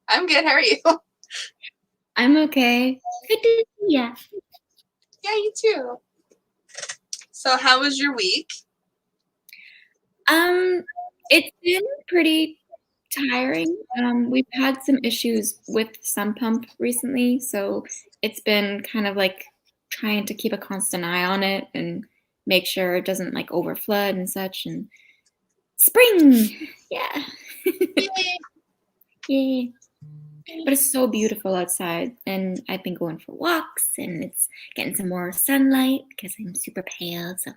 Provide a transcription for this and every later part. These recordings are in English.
I'm good. How are you? I'm okay. Good to see ya. Yeah, you too. So, how was your week? It's been pretty tiring. We've had some issues with sump pump recently, so it's been kind of like trying to keep a constant eye on it and make sure it doesn't like overflood and such. And spring, yeah, Yay. yay! But it's so beautiful outside, and I've been going for walks, and it's getting some more sunlight because I'm super pale. So.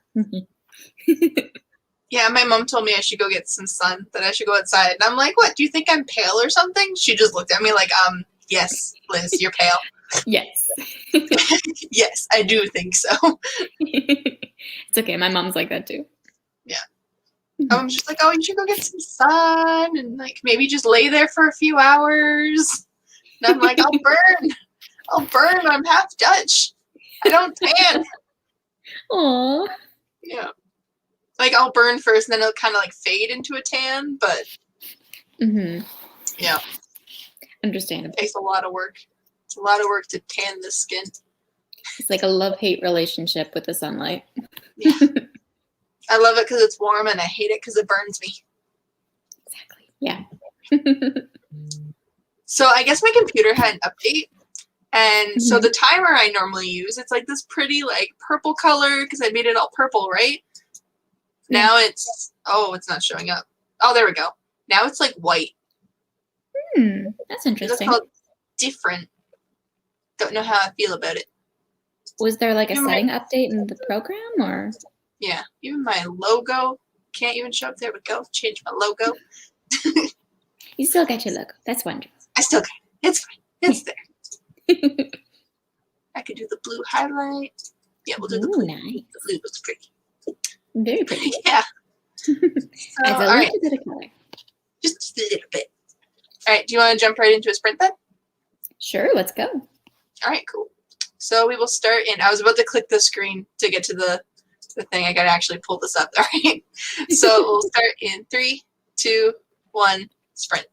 Yeah, my mom told me I should go get some sun, that I should go outside. And I'm like, what? Do you think I'm pale or something? She just looked at me like, yes, Liz, you're pale. Yes. Yes, I do think so. It's okay. My mom's like that too. Yeah. I'm just like, oh, you should go get some sun and like maybe just lay there for a few hours. And I'm like, I'll burn. I'll burn. I'm half Dutch. I don't tan. Aw. Yeah. Like I'll burn first and then it'll kind of like fade into a tan, but yeah. Understandable. It takes a lot of work. It's a lot of work to tan the skin. It's like a love-hate relationship with the sunlight. Yeah. I love it because it's warm and I hate it because it burns me. Exactly. Yeah. So I guess my computer had an update. And so the timer I normally use, it's like this pretty like purple color because I made it all purple, right? Yeah. Now it's not showing up. Oh, there we go. Now it's like white. That's interesting. It's called different. Don't know how I feel about it. Was there like a setting update in the program or? Yeah, even my logo can't even show up. There we go. Change my logo. You still got your logo. That's wonderful. I still got it. It's fine. It's there. I could do the blue highlight. Yeah, we'll do the blue. Nice. The blue looks pretty. Very pretty. Yeah. So, a little bit of color. Just a little bit. All right, do you want to jump right into a sprint then? Sure, let's go. All right, cool. So we will start in, I was about to click the screen to get to the thing. I got to actually pull this up. All right. So we'll start in 3, 2, 1, sprint.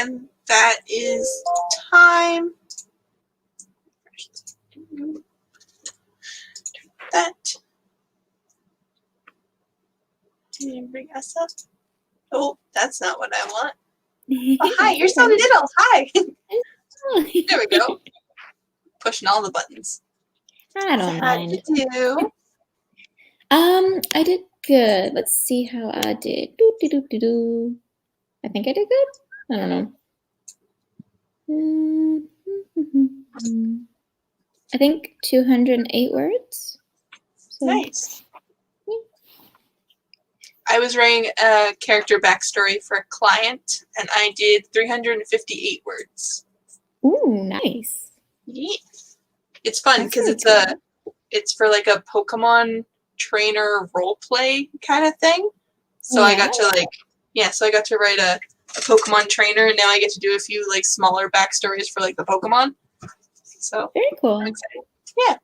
And that is time. That. Can you bring us up? Oh, that's not what I want. Oh, hi, you're so little. Hi. There we go. Pushing all the buttons. I don't mind. How did you do? I did good. Let's see how I did. I think I did good. I don't know. I think 208 words. So, Nice. Yeah. I was writing a character backstory for a client, and I did 358 words. Ooh, nice. Yeah. It's fun because it's for like a Pokemon trainer role play kind of thing. So I got to so I got to write a Pokemon trainer, and now I get to do a few like smaller backstories for like the Pokemon. So very cool. I'm excited. Yeah.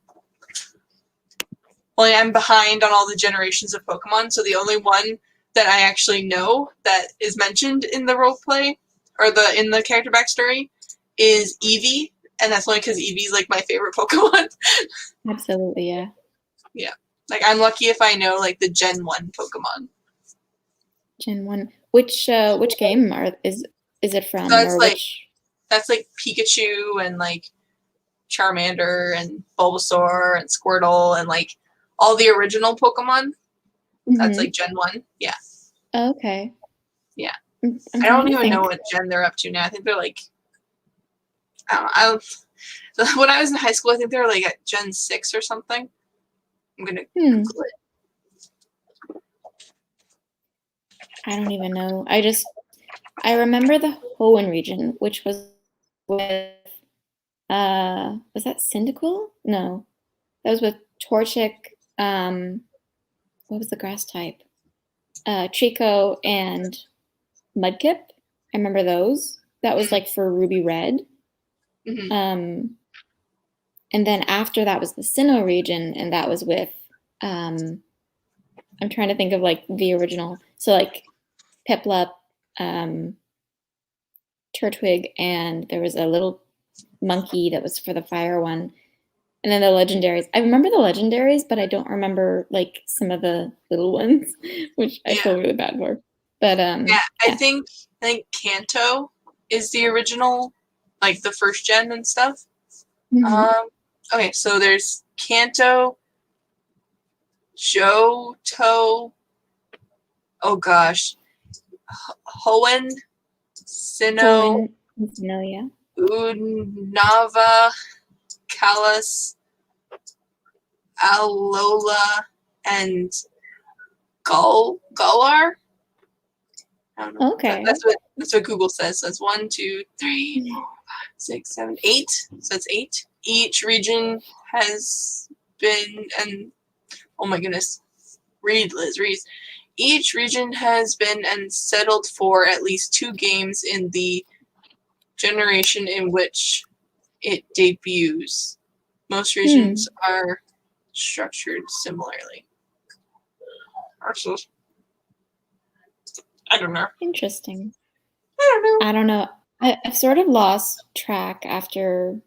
Well, I'm behind on all the generations of Pokemon, so the only one that I actually know that is mentioned in the role play or in the character backstory is Eevee, and that's only because Eevee's like my favorite Pokemon. Absolutely, yeah. Yeah. Like, I'm lucky if I know, like, the Gen 1 Pokemon. Gen 1. Which game is it from? So that's, like, Pikachu and, like, Charmander and Bulbasaur and Squirtle and, like, all the original Pokemon. Mm-hmm. That's, like, Gen 1. Yeah. Okay. Yeah. I don't even know what gen they're up to now. I think they're, like, I don't know. When I was in high school, I think they were, like, at Gen 6 or something. I'm gonna Google it. I don't even know. I remember the Hoenn region, which was with was that Cyndaquil? No. That was with Torchic, what was the grass type? Trico and Mudkip. I remember those. That was like for Ruby Red. Mm-hmm. And then after that was the Sinnoh region, and that was with I'm trying to think of like the original. So like Piplup, Turtwig, and there was a little monkey that was for the fire one. And then the legendaries. I remember the legendaries, but I don't remember like some of the little ones, which I feel really bad for. But I think Kanto is the original, like the first gen and stuff. Mm-hmm. Okay, so there's Kanto, Johto, oh gosh, Hoenn, Sinnoh, yeah. Unava, Kalas, Alola, and Galar. I don't know. Okay. That's what Google says. So that's 1, 2, 3, 4, 5, 6, 7, 8. So that's 8. Each region has been, and oh my goodness, read Liz, read. Each region has been and settled for at least 2 games in the generation in which it debuts. Most regions are structured similarly. I don't know. Interesting. I don't know. I've sort of lost track after,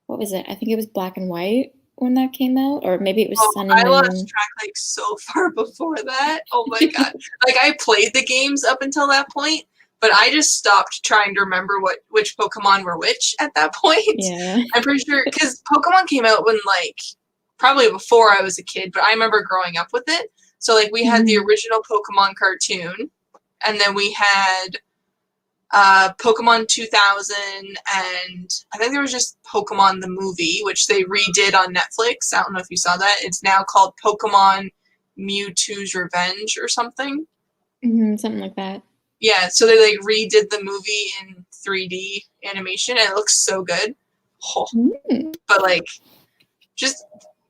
what was it? I think it was Black and White when that came out, or maybe it was Sun and Moon. I lost track like so far before that. Oh my god! Like I played the games up until that point, but I just stopped trying to remember which Pokemon were which at that point. Yeah. I'm pretty sure because Pokemon came out when like probably before I was a kid, but I remember growing up with it. So like we had the original Pokemon cartoon, and then we had Pokemon 2000, and I think there was just Pokemon the movie, which they redid on Netflix. I don't know if you saw that. It's now called Pokemon Mewtwo's Revenge or something. Something like that. Yeah, so they like redid the movie in 3D animation, and it looks so good. Oh. But like, just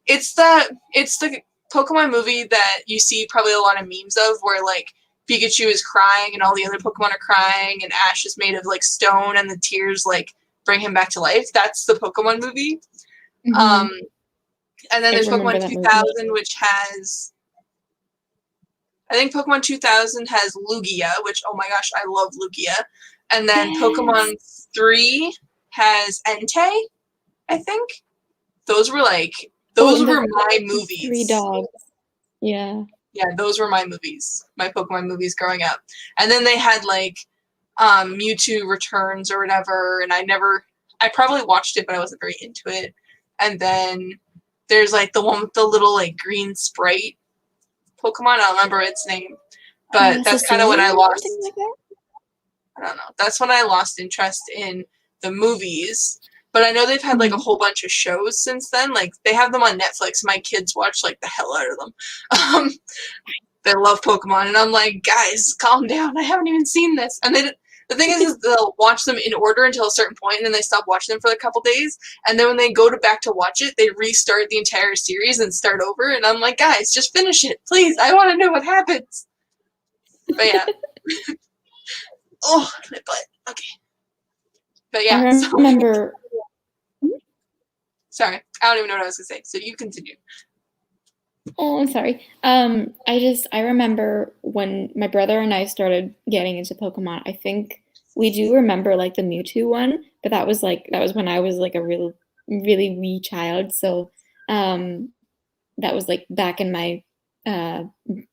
it's the Pokemon movie that you see probably a lot of memes of, where like Pikachu is crying and all the other Pokemon are crying, and Ash is made of like stone and the tears like bring him back to life. That's the Pokemon movie. And then there's Pokemon 2000, which has, I think Pokemon 2000 has Lugia, which, oh my gosh, I love Lugia. And then Pokemon 3 has Entei, I think. Those were my movies. 3 dogs. Yeah. Yeah, those were my movies. My Pokemon movies growing up. And then they had like Mewtwo Returns or whatever, and I probably watched it, but I wasn't very into it. And then there's like the one with the little like green sprite Pokemon. I don't remember its name. But that's kind of when I lost. Like I don't know. That's when I lost interest in the movies. But I know they've had like a whole bunch of shows since then. Like they have them on Netflix. My kids watch like the hell out of them. They love Pokemon, and I'm like, guys, calm down. I haven't even seen this. And the thing is they'll watch them in order until a certain point, and then they stop watching them for a couple days. And then when they go back to watch it, they restart the entire series and start over. And I'm like, guys, just finish it, please. I want to know what happens. But yeah. Oh, my butt. Okay. But yeah. I remember. Sorry, I don't even know what I was gonna say. So you continue. Oh, I'm sorry. I remember when my brother and I started getting into Pokemon. I think we do remember like the Mewtwo one, but that was when I was like a really wee child. So, that was like back in my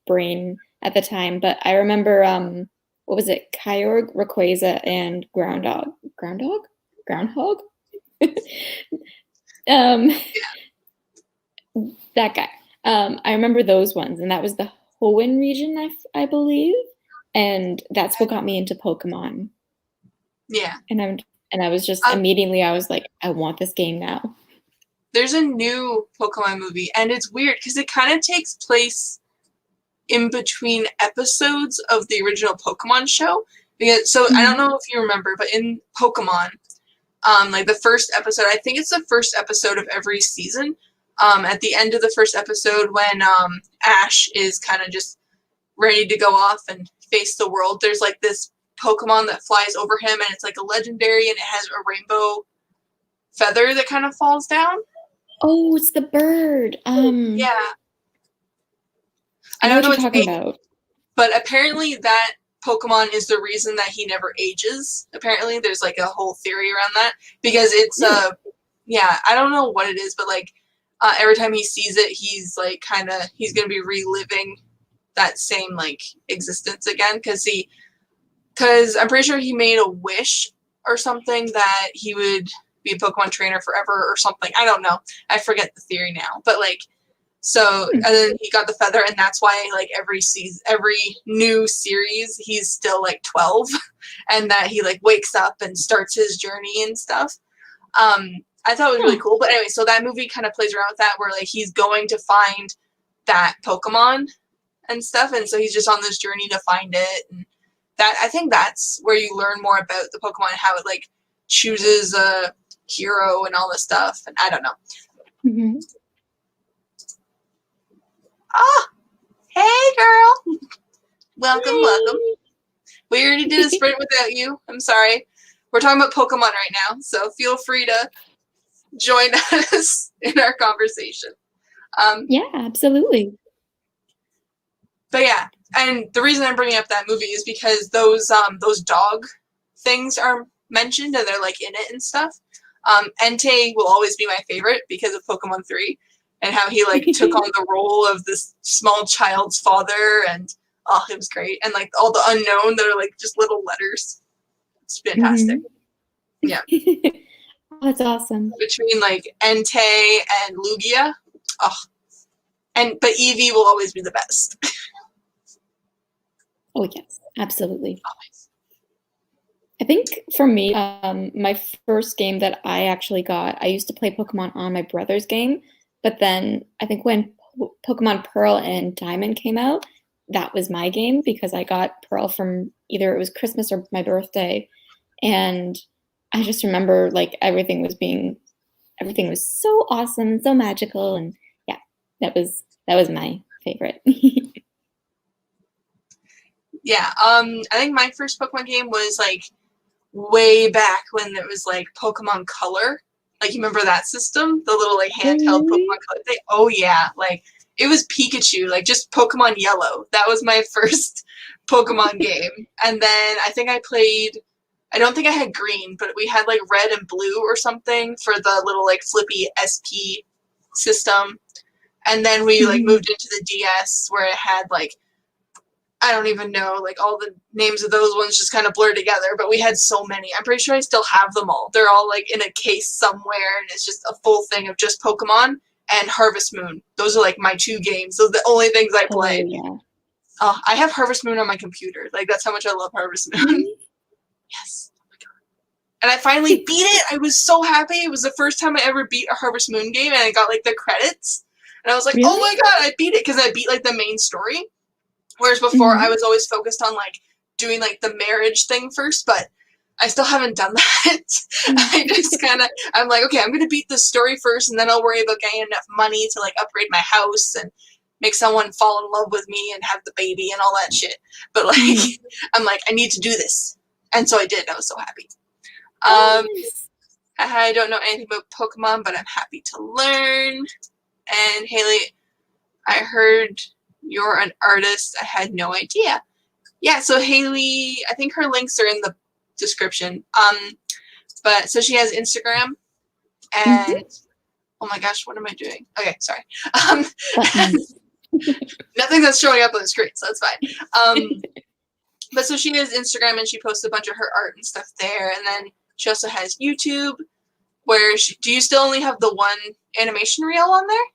brain at the time. But I remember what was it? Kyogre, Rayquaza, and Groundhog. That guy. I remember those ones, and that was the Hoenn region, I believe, and that's what got me into Pokemon. Yeah. And I was just immediately, I was like, I want this game now. There's a new Pokemon movie, and it's weird because it kind of takes place in between episodes of the original Pokemon show. Because I don't know if you remember, but in Pokemon, like the first episode, I think it's the first episode of every season. At the end of the first episode, when Ash is kind of just ready to go off and face the world, there's like this Pokemon that flies over him, and it's like a legendary, and it has a rainbow feather that kind of falls down. Oh, it's the bird. Yeah. I know what you're talking about. But apparently that Pokemon is the reason that he never ages. Apparently there's like a whole theory around that, because it's I don't know what it is, but like every time he sees it, he's like he's gonna be reliving that same like existence again, because I'm pretty sure he made a wish or something that he would be a Pokemon trainer forever or something. I don't know. I forget the theory now, but like. So, and then he got the feather, and that's why, like, every new series, he's still, like, 12, and that he, like, wakes up and starts his journey and stuff. I thought it was really cool, but anyway, so that movie kind of plays around with that, where, like, he's going to find that Pokemon and stuff, and so he's just on this journey to find it, and I think that's where you learn more about the Pokemon and how it, like, chooses a hero and all this stuff, and I don't know. Mm-hmm. Oh, hey, girl. Welcome. We already did a sprint without you. I'm sorry. We're talking about Pokemon right now, so feel free to join us in our conversation. Yeah, absolutely. But yeah, and the reason I'm bringing up that movie is because those dog things are mentioned, and they're like in it and stuff. Entei will always be my favorite because of Pokemon 3. And how he, like, took on the role of this small child's father, and, oh, it was great. And, like, all the unknown that are, like, just little letters. It's fantastic. Mm-hmm. Yeah. Oh, that's awesome. Between, like, Entei and Lugia. Oh. But Eevee will always be the best. Oh, yes. Absolutely. Always. I think, for me, my first game that I actually got, I used to play Pokemon on my brother's game. But then I think when Pokemon Pearl and Diamond came out, that was my game, because I got Pearl from either it was Christmas or my birthday. And I just remember like everything was so awesome and so magical. And yeah, that was my favorite. Yeah. I think my first Pokemon game was like way back when it was like Pokemon Color. Like, you remember that system? The little, like, handheld Pokemon Color thing? Oh, yeah. Like, it was Pikachu. Like, just Pokemon Yellow. That was my first Pokemon game. And then I think I played I don't think I had green, but we had like red and blue or something for the little like flippy SP system. And then we like moved into the DS where it had like, I don't even know, like all the names of those ones just kind of blurred together, but we had so many. I'm pretty sure I still have them all. They're all like in a case somewhere, and it's just a full thing of just Pokemon and Harvest Moon. Those are like my 2 games. Those are the only things I played. Oh, I have Harvest Moon on my computer. Like, that's how much I love Harvest Moon. Yes. Oh my god. And I finally beat it. I was so happy. It was the first time I ever beat a Harvest Moon game, and I got like the credits. And I was like, oh my god, I beat it, because I beat like the main story. Whereas before, I was always focused on like doing like the marriage thing first, but I still haven't done that. I just I'm like, okay, I'm gonna beat this story first, and then I'll worry about getting enough money to like upgrade my house and make someone fall in love with me and have the baby and all that shit. But like, I'm like, I need to do this, and so I did. I was so happy. I don't know anything about Pokemon, but I'm happy to learn. And Hayley, I heard you're an artist. I had no idea. Yeah, so Hayley, I think her links are in the description. But so she has Instagram, and oh my gosh, what am I doing? Okay, sorry. Nothing that's showing up on the screen, so that's fine. But so she has Instagram, and she posts a bunch of her art and stuff there, and then she also has YouTube, where do you still only have the one animation reel on there?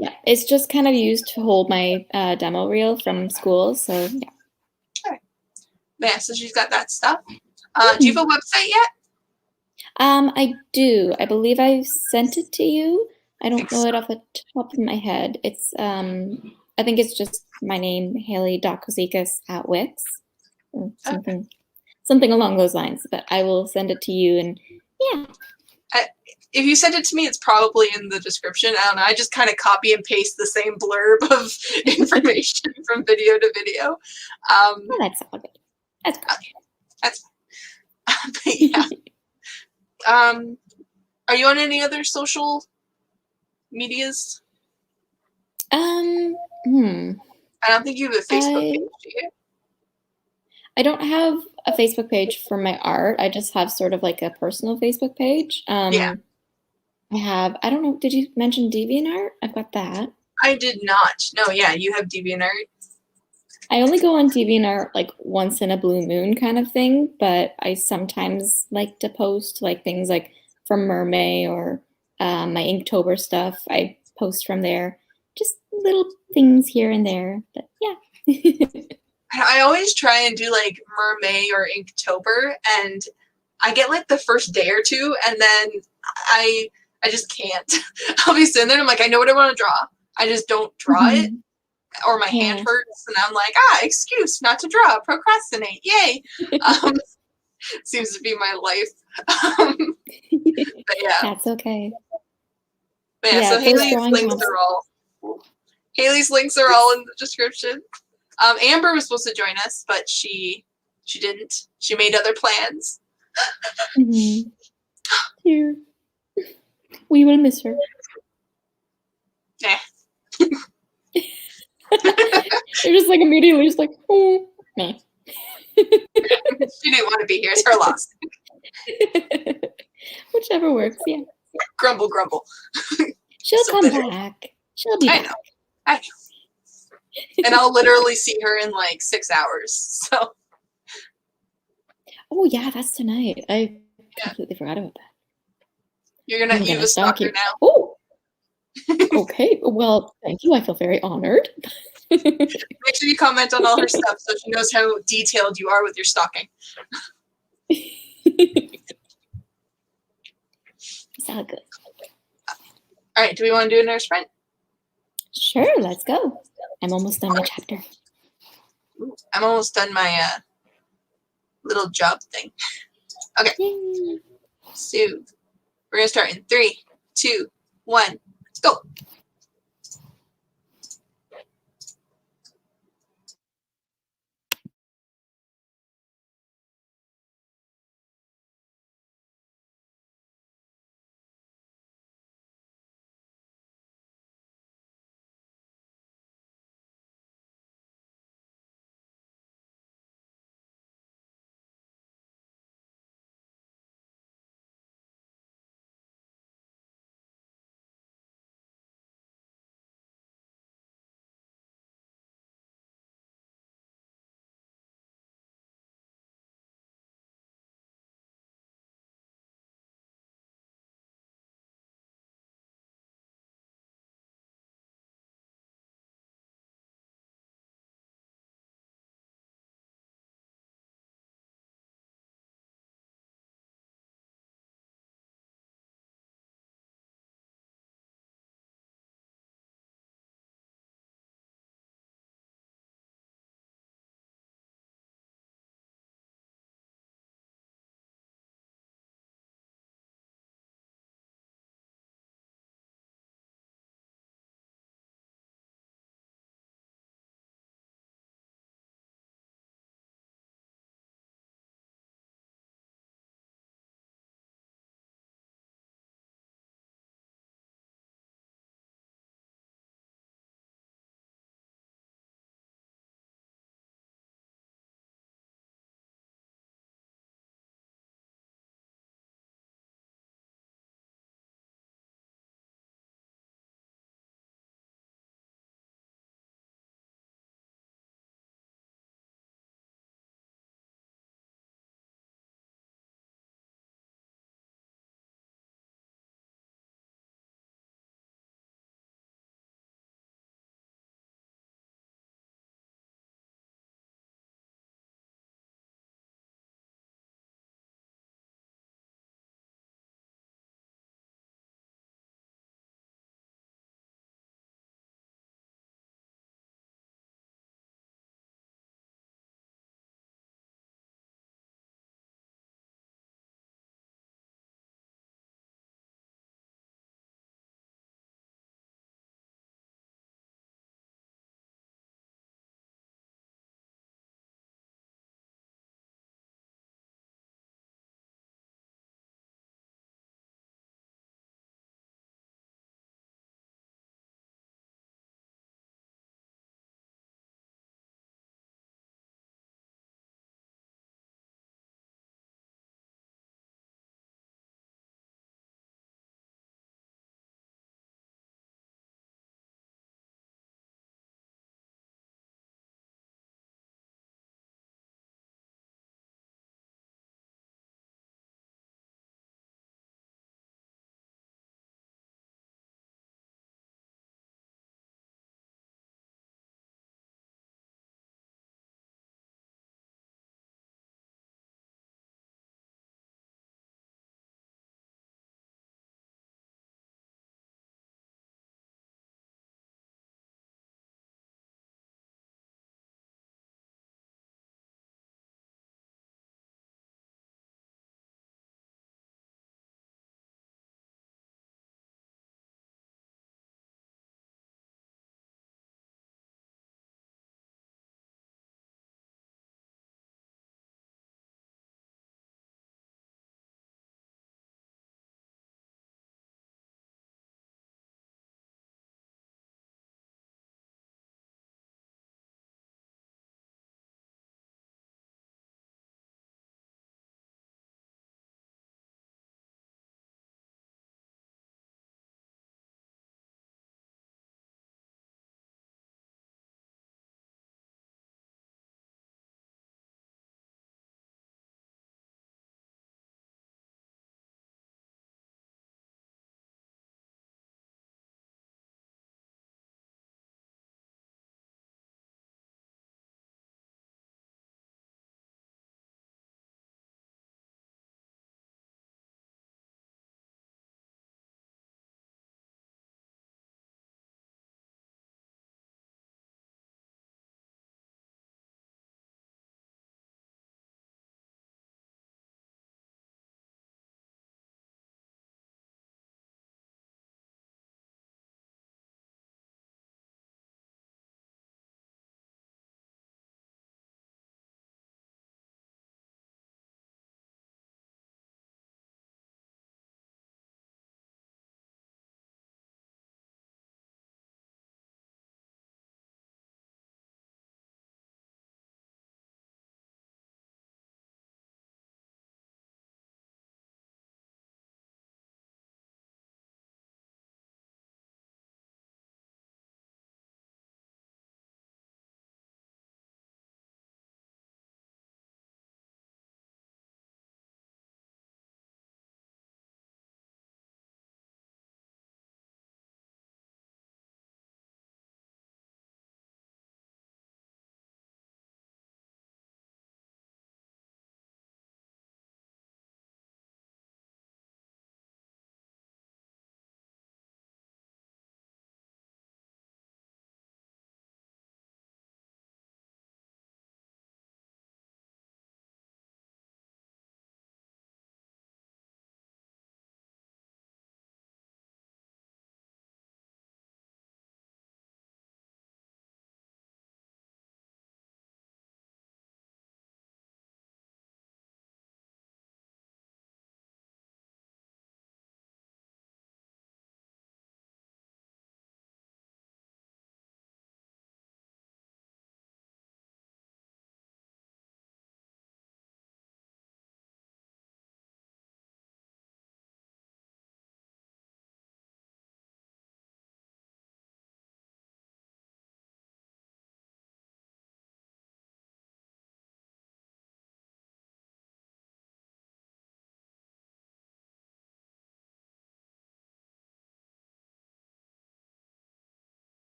Yeah, it's just kind of used to hold my demo reel from school, so yeah. All right. Yeah, so she's got that stuff. Do you have a website yet? I do. I believe I sent it to you. I don't know it off the top of my head. It's I think it's just my name, Hayley.Kozikis at Wix. Something along those lines. But I will send it to you, and yeah. If you send it to me, it's probably in the description. I don't know. I just kind of copy and paste the same blurb of information from video to video. Oh, that's all good. That's good. Okay. That's fine. But yeah. Are you on any other social medias? I don't think you have a Facebook page, do you? I don't have a Facebook page for my art. I just have sort of like a personal Facebook page. Yeah. I don't know, did you mention DeviantArt? I've got that. I did not. No, yeah, you have DeviantArt. I only go on DeviantArt like once in a blue moon kind of thing, but I sometimes like to post like things like from Mermaid or my Inktober stuff. I post from there. Just little things here and there, but yeah. I always try and do like Mermaid or Inktober, and I get like the first day or two, and then I just can't. I'll be sitting there and I'm like, I know what I want to draw. I just don't draw it, or my hand hurts, and I'm like, excuse not to draw, procrastinate, yay. Seems to be my life. But yeah. That's okay. But yeah, so Hayley's links are all in the description. Amber was supposed to join us, but she didn't. She made other plans. Here. We will miss her. Yeah. You're just like immediately just like, oh, meh. She didn't want to be here. It's her loss. Whichever works, yeah. Grumble, grumble. She'll come back. She'll be back. I know. And I'll literally see her in like 6 hours. So. Oh yeah, that's tonight. I completely forgot about that. You're gonna have a stalker now. Oh. Okay. Well, thank you. I feel very honored. Make sure you comment on all her stuff so she knows how detailed you are with your stalking. Sound good. All right. Do we want to do another sprint? Sure. Let's go. I'm almost done my chapter. I'm almost done my little job thing. Okay. Yay. So we're gonna start in 3, 2, 1. Let's go.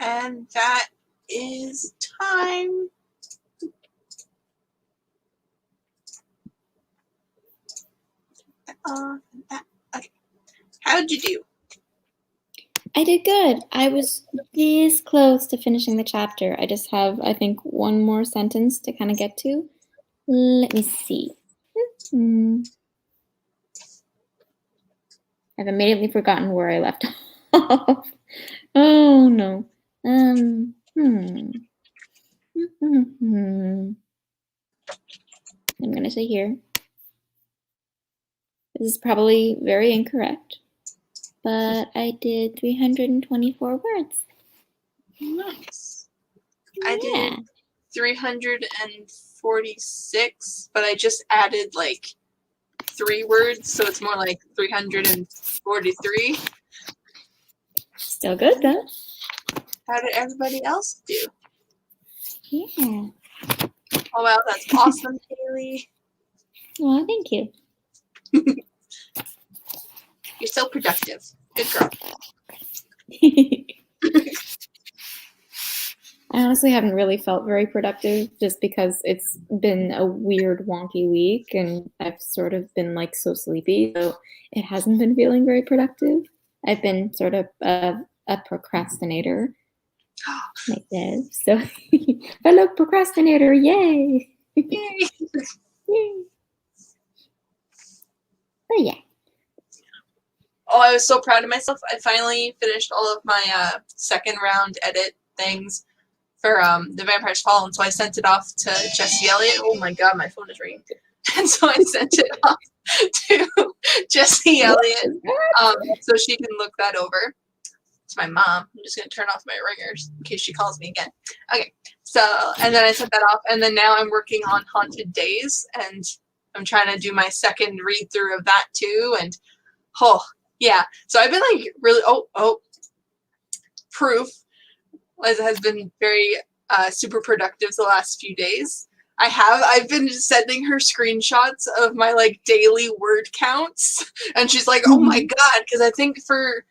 And that is time. Okay. How'd you do? I did good. I was this close to finishing the chapter. I just have, I think, one more sentence to kind of get to. Let me see. I've immediately forgotten where I left off. Oh no. I'm gonna say here. This is probably very incorrect, but I did 324 words. Nice. I did 346, but I just added like 3 words, so it's more like 343. Still good though. How did everybody else do? Yeah. Oh wow, that's awesome, Hayley. Well, thank you. You're so productive. Good girl. I honestly haven't really felt very productive just because it's been a weird, wonky week and I've sort of been like so sleepy, so it hasn't been feeling very productive. I've been sort of a procrastinator myself. So fellow procrastinator, yay! Yay. Yay. But yeah. Oh, I was so proud of myself. I finally finished all of my second round edit things for The Vampire's Fall, and so I sent it off to Jesse Elliott. Oh my god, my phone is ringing. And so I sent it off to Jesse Elliott so she can look that over. It's my mom. I'm just going to turn off my ringers in case she calls me again. Okay, so, and then I sent that off, and then now I'm working on Haunted Days, and I'm trying to do my second read-through of that too, and oh, yeah. So I've been like really, proof. Liza has been very super productive the last few days. I've been sending her screenshots of my like daily word counts, and she's like, oh my god, because I think for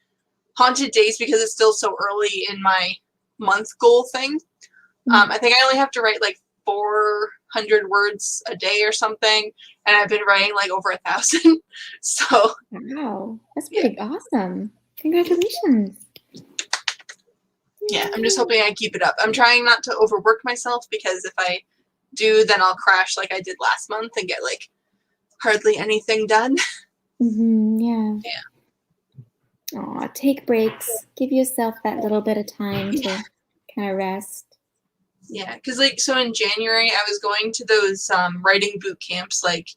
Haunted Days, because it's still so early in my month goal thing, I think I only have to write like 400 words a day or something, and I've been writing like over 1,000. So wow, that's pretty awesome. Congratulations. Yeah, I'm just hoping I keep it up. I'm trying not to overwork myself, because if I do, then I'll crash like I did last month and get like hardly anything done. Yeah. Yeah. Aw, take breaks. Give yourself that little bit of time to kind of rest. Yeah, because like, so in January I was going to those writing boot camps, like,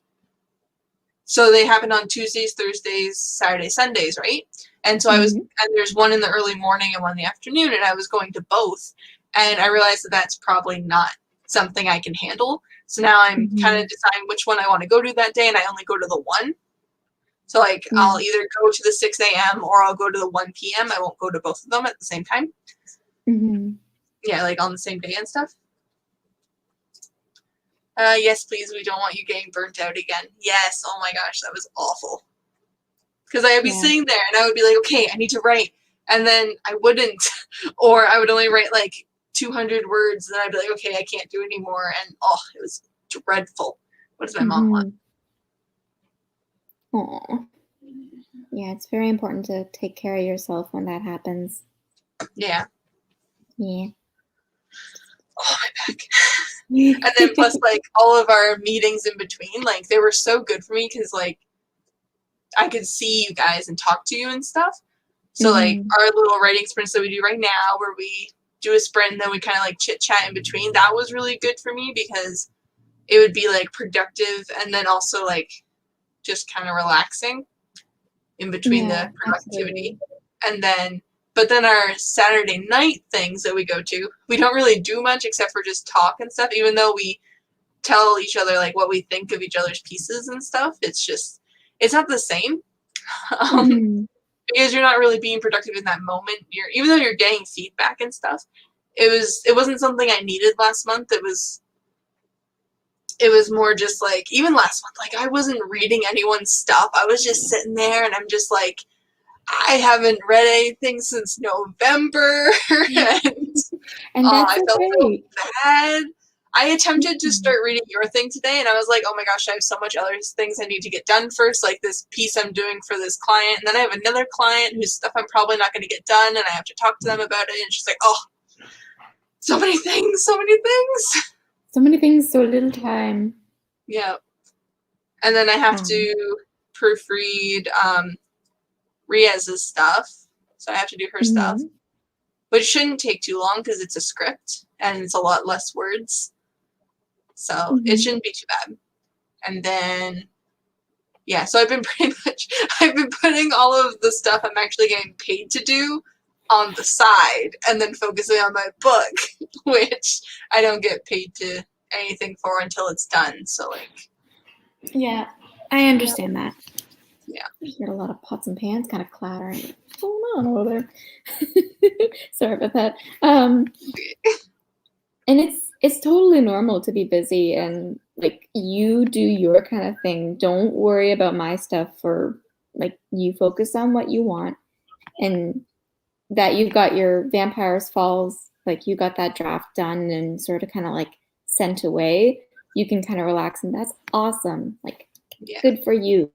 so they happened on Tuesdays, Thursdays, Saturdays, Sundays, right? And so I was, and there's one in the early morning and one in the afternoon, and I was going to both, and I realized that that's probably not something I can handle. So now I'm kind of deciding which one I want to go to that day, and I only go to the one. So like, I'll either go to the 6 a.m. or I'll go to the 1 p.m. I won't go to both of them at the same time. Yeah, like on the same day and stuff. Yes, please, we don't want you getting burnt out again. Yes, oh my gosh, that was awful. Because I would be sitting there and I would be like, okay, I need to write. And then I wouldn't. Or I would only write like 200 words, and I'd be like, okay, I can't do anymore. And oh, it was dreadful. What does my mom want? Aw. Yeah, it's very important to take care of yourself when that happens. Yeah. Yeah. Oh, my back. And then plus, like, all of our meetings in between, like, they were so good for me because, like, I could see you guys and talk to you and stuff. So, like, our little writing sprints that we do right now, where we do a sprint and then we kind of, like, chit-chat in between, that was really good for me because it would be, like, productive and then also, like, just kind of relaxing in between the productivity. Absolutely. And then, but then our Saturday night things that we go to, we don't really do much except for just talk and stuff, even though we tell each other, like, what we think of each other's pieces and stuff. It's just, it's not the same. Because you're not really being productive in that moment. Even though you're getting feedback and stuff, it wasn't something I needed last month. It was more just like, even last month, like, I wasn't reading anyone's stuff. I was just sitting there and I'm just like, I haven't read anything since November, and And that's I felt so okay. bad. I attempted to start reading your thing today, and I was like, oh my gosh, I have so much other things I need to get done first, like this piece I'm doing for this client, and then I have another client whose stuff I'm probably not going to get done, and I have to talk to them about it, and she's like, oh, so many things, so many things. So many things, so little time. Yeah. And then I have to proofread Riaz's stuff, so I have to do her stuff, which shouldn't take too long because it's a script and it's a lot less words, so it shouldn't be too bad. And then, yeah, so I've been putting all of the stuff I'm actually getting paid to do on the side and then focusing on my book, which I don't get paid to anything for until it's done. So like, yeah, I understand that. Yeah. I just heard a lot of pots and pans kind of clattering. What's going on over there? Sorry about that. And it's totally normal to be busy and like you do your kind of thing. Don't worry about my stuff, or like you focus on what you want, and that you've got your Vampires Falls, like you got that draft done and sort of kind of like sent away. You can kind of relax, and that's awesome. Like, good for you.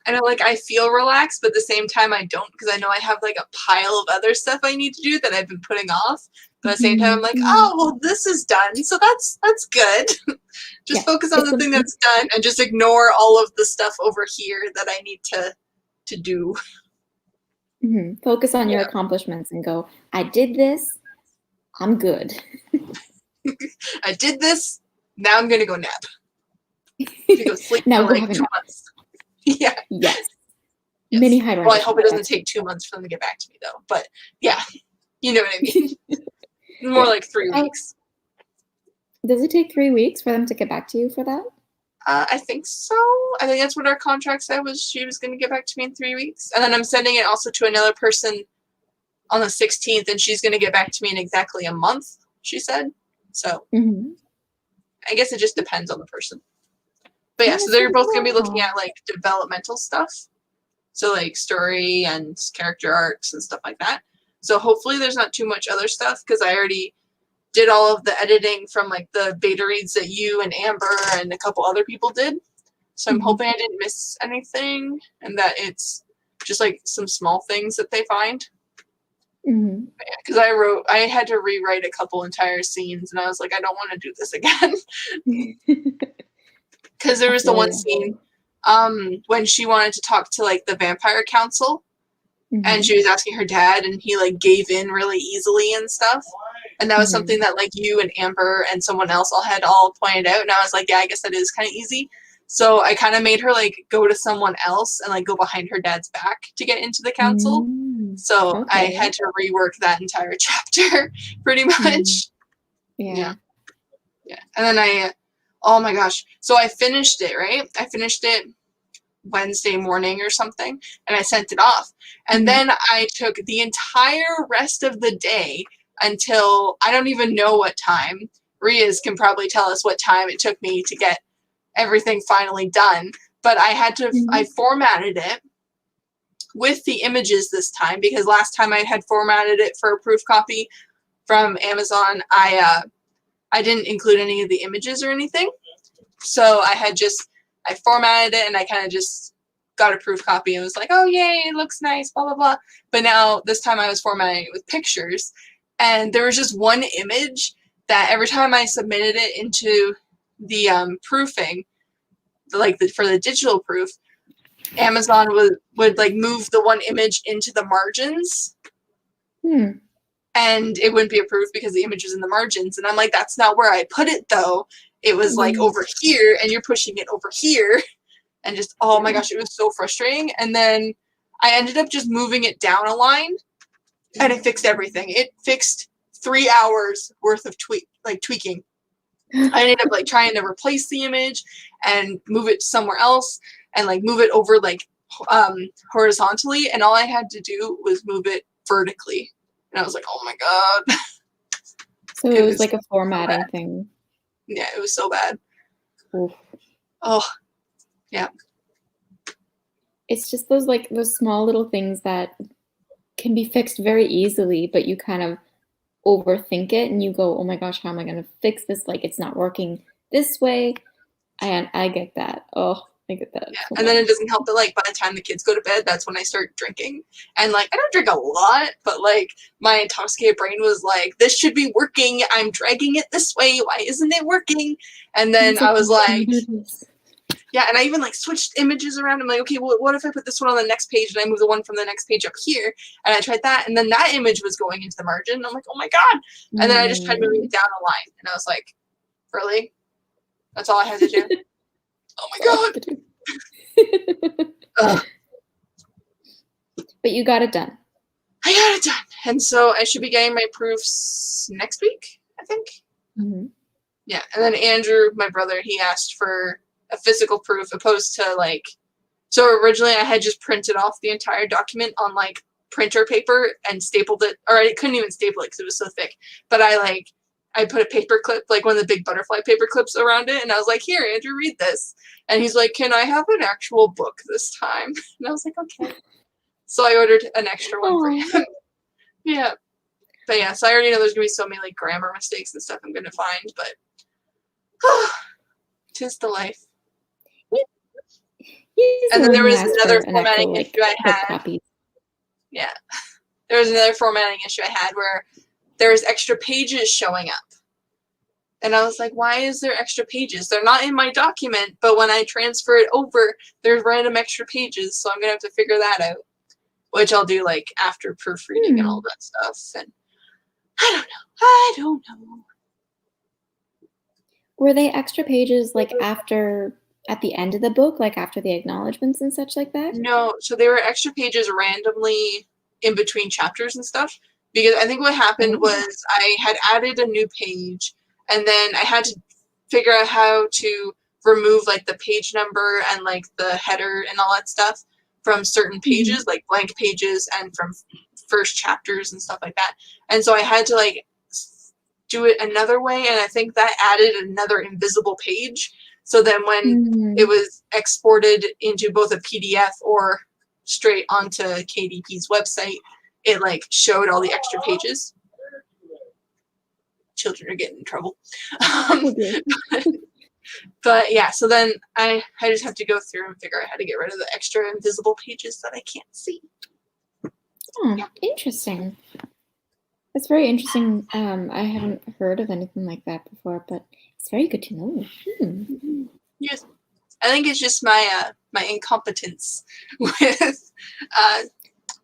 I know, like, I feel relaxed, but at the same time I don't, because I know I have like a pile of other stuff I need to do that I've been putting off. But at the same time, I'm like, oh, well, this is done, so that's good. Just focus on the thing that's done, and just ignore all of the stuff over here that I need to do. Focus on your accomplishments and go, I did this, I'm good. I did this, now I'm gonna go nap. I'm go sleep now for like 2 months. Yeah. Yes. Mini hibernation. Well, I hope it doesn't take 2 months for them to get back to me, though. But yeah, you know what I mean. More like 3 weeks. Does it take 3 weeks for them to get back to you for that? I think so. I think that's what our contract said, was she was going to get back to me in 3 weeks. And then I'm sending it also to another person on the 16th, and she's going to get back to me in exactly a month, she said. So I guess it just depends on the person. But yeah, so they're both going to be looking at like developmental stuff. So like story and character arcs and stuff like that. So hopefully there's not too much other stuff, because I already did all of the editing from like the beta reads that you and Amber and a couple other people did. So I'm hoping I didn't miss anything, and that it's just like some small things that they find. Because I had to rewrite a couple entire scenes, and I was like, I don't want to do this again. Because there was the one scene when she wanted to talk to like the vampire council, and she was asking her dad, and he like gave in really easily and stuff. And that was something that like you and Amber and someone else had all pointed out, and I was like, yeah, I guess that is kind of easy. So I kind of made her like go to someone else and like go behind her dad's back to get into the council. So I had to rework that entire chapter pretty much. Yeah. And then oh my gosh. So I finished it, right? I finished it Wednesday morning or something, and I sent it off. And then I took the entire rest of the day until I don't even know what time. Riaz can probably tell us what time it took me to get everything finally done. But I had to, I formatted it with the images this time, because last time I had formatted it for a proof copy from Amazon, I didn't include any of the images or anything. So I formatted it, and I kind of just got a proof copy and was like, oh, yay, it looks nice, blah, blah, blah. But now this time I was formatting it with pictures, and there was just one image that every time I submitted it into the proofing, like for the digital proof, Amazon would like move the one image into the margins. And it wouldn't be approved because the image was in the margins. And I'm like, that's not where I put it, though. It was like over here, and you're pushing it over here. And just, oh my gosh, it was so frustrating. And then I ended up just moving it down a line, and it fixed everything. It fixed 3 hours worth of tweaking. I ended up like trying to replace the image and move it somewhere else, and like move it over like horizontally. And all I had to do was move it vertically. And I was like, oh my God. So it was like a formatting thing. Yeah, it was so bad. Oof. Oh, yeah. It's just those small little things that can be fixed very easily, but you kind of overthink it and you go, oh my gosh, how am I going to fix this? Like, it's not working this way. And I get that. Oh, I get that. Yeah. So And then it much. doesn't help that, like, by the time the kids go to bed, that's when I start drinking. And, like, I don't drink a lot, but, like, my intoxicated brain was like, this should be working. I'm dragging it this way. Why isn't it working? And then I was like, yeah, and I even, like, switched images around. I'm like, okay, well, what if I put this one on the next page and I move the one from the next page up here? And I tried that, and then that image was going into the margin. I'm like, oh my God. And then I just tried moving it down a line. And I was like, really? That's all I had to do? Oh my God. But you got it done. I got it done. And so I should be getting my proofs next week, I think. Mm-hmm. Yeah. And then Andrew, my brother, he asked for a physical proof opposed to, like, so originally I had just printed off the entire document on, like, printer paper and stapled it, or I couldn't even staple it because it was so thick. But I put a paper clip, like one of the big butterfly paper clips around it, and I was like, here, Andrew, read this. And he's like, can I have an actual book this time? And I was like, okay. So I ordered an extra one for him. Yeah. But yeah, so I already know there's going to be so many, like, grammar mistakes and stuff I'm going to find, but 'tis the life. And then there was another formatting issue I had. Yeah. There was another formatting issue I had where there was extra pages showing up. And I was like, why is there extra pages? They're not in my document, but when I transfer it over, there's random extra pages, so I'm going to have to figure that out. Which I'll do, like, after proofreading and all that stuff. And I don't know. Were they extra pages, like, at the end of the book, like after the acknowledgments and such like that? No, so they were extra pages randomly in between chapters and stuff. Because I think what happened was I had added a new page, and then I had to figure out how to remove, like, the page number and, like, the header and all that stuff from certain pages, like blank pages, and from first chapters and stuff like that. And so I had to, like, do it another way, and I think that added another invisible page. So then when it was exported into both a PDF or straight onto KDP's website, it, like, showed all the extra pages. Children are getting in trouble. But yeah, so then I just have to go through and figure out how to get rid of the extra invisible pages that I can't see. Oh, yeah. Interesting. That's very interesting. I haven't heard of anything like that before, but it's very good to know. Yes, I think it's just my my incompetence with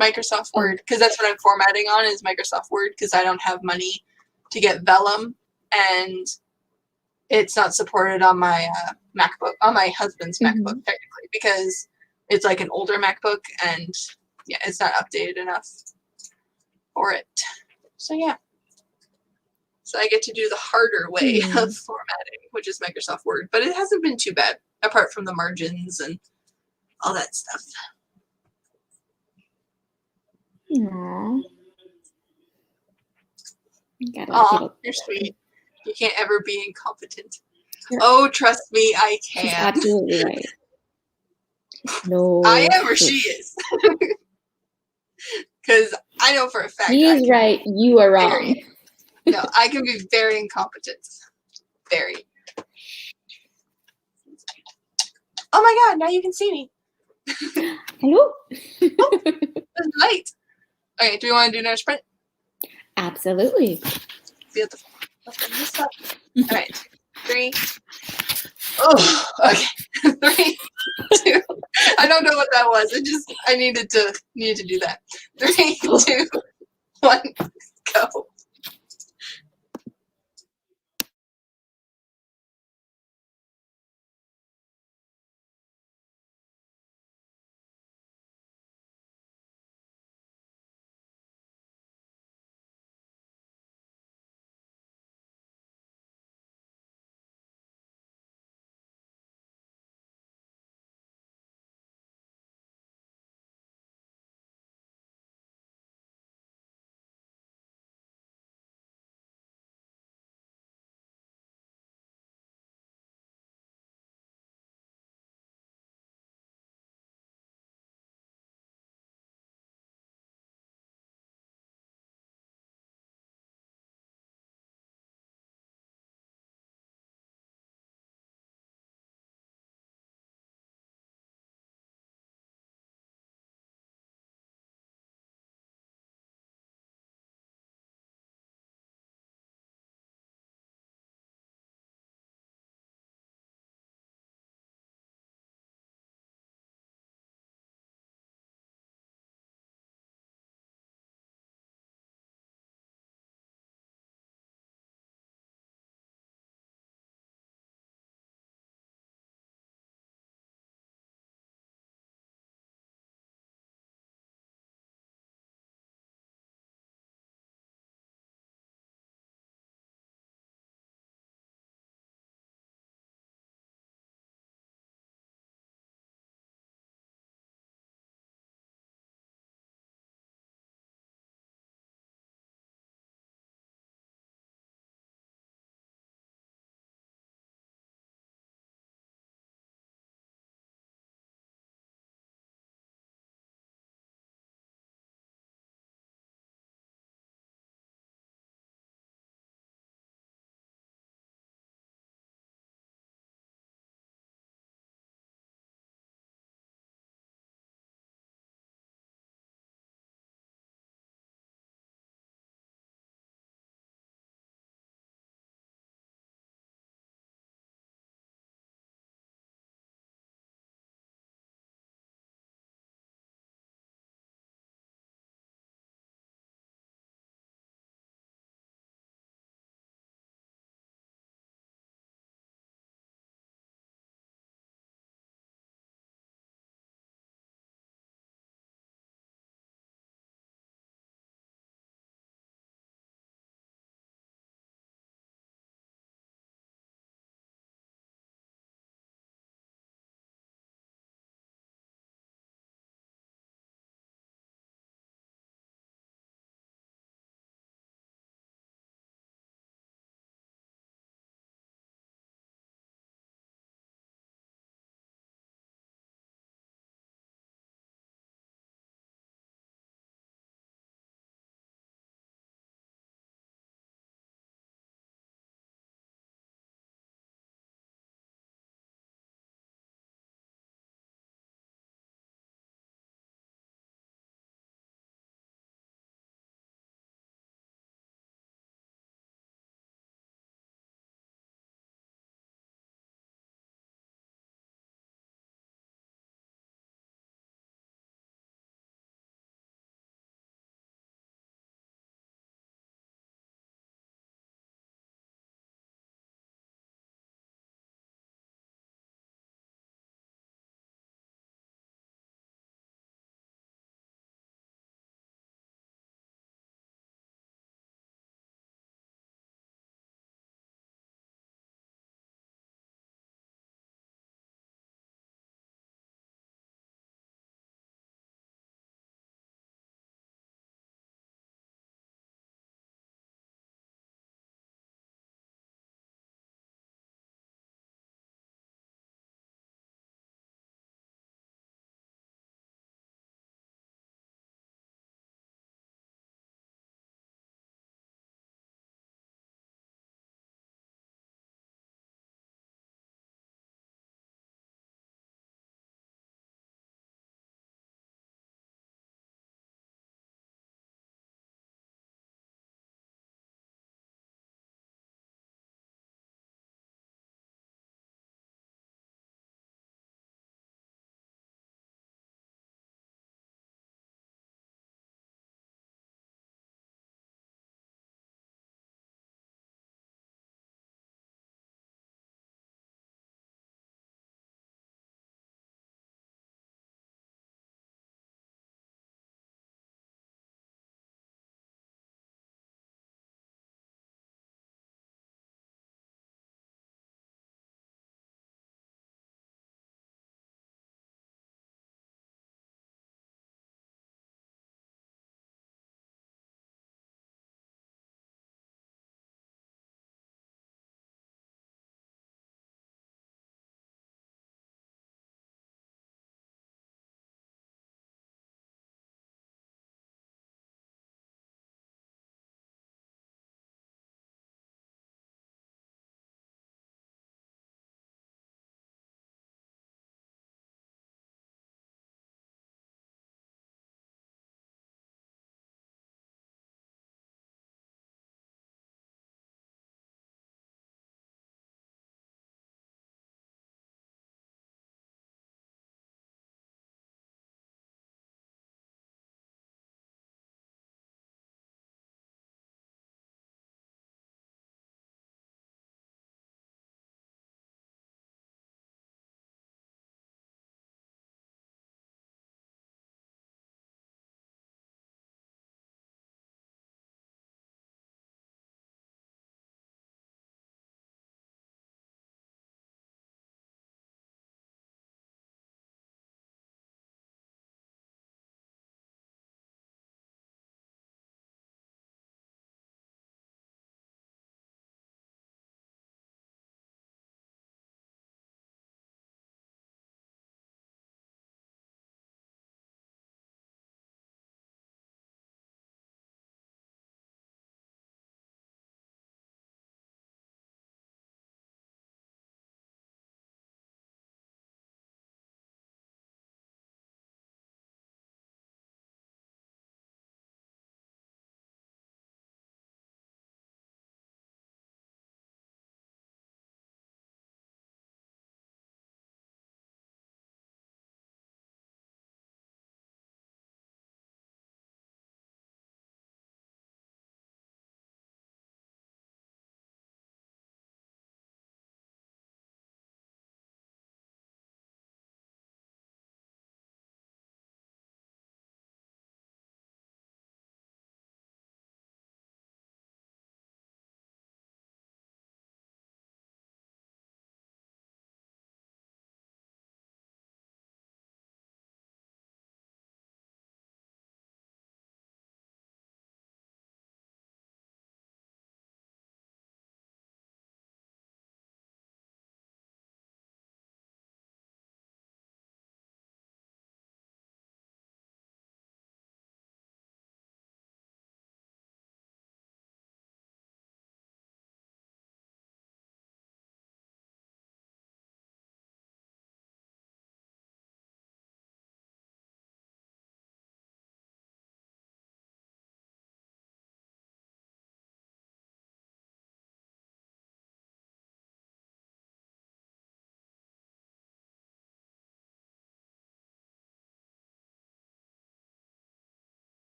Microsoft Word, because that's what I'm formatting on is Microsoft Word, because I don't have money to get Vellum, and it's not supported on my MacBook, on my husband's MacBook technically, because it's, like, an older MacBook, and yeah, it's not updated enough for it. So yeah. So I get to do the harder way of formatting, which is Microsoft Word. But it hasn't been too bad, apart from the margins and all that stuff. Aww. Aw, you're sweet. You can't ever be incompetent. Oh, trust me, I can. She's absolutely right. No. I am, or she is. Because I know for a fact. He is right. You are wrong. No, I can be very incompetent. Very. Oh my God, now you can see me. Hello. It's light. Okay, do we want to do another sprint? Absolutely. Beautiful. Let's bring this up. All right. 3. Oh, okay. 3, 2. I don't know what that was. I needed to do that. 3, 2, 1, go.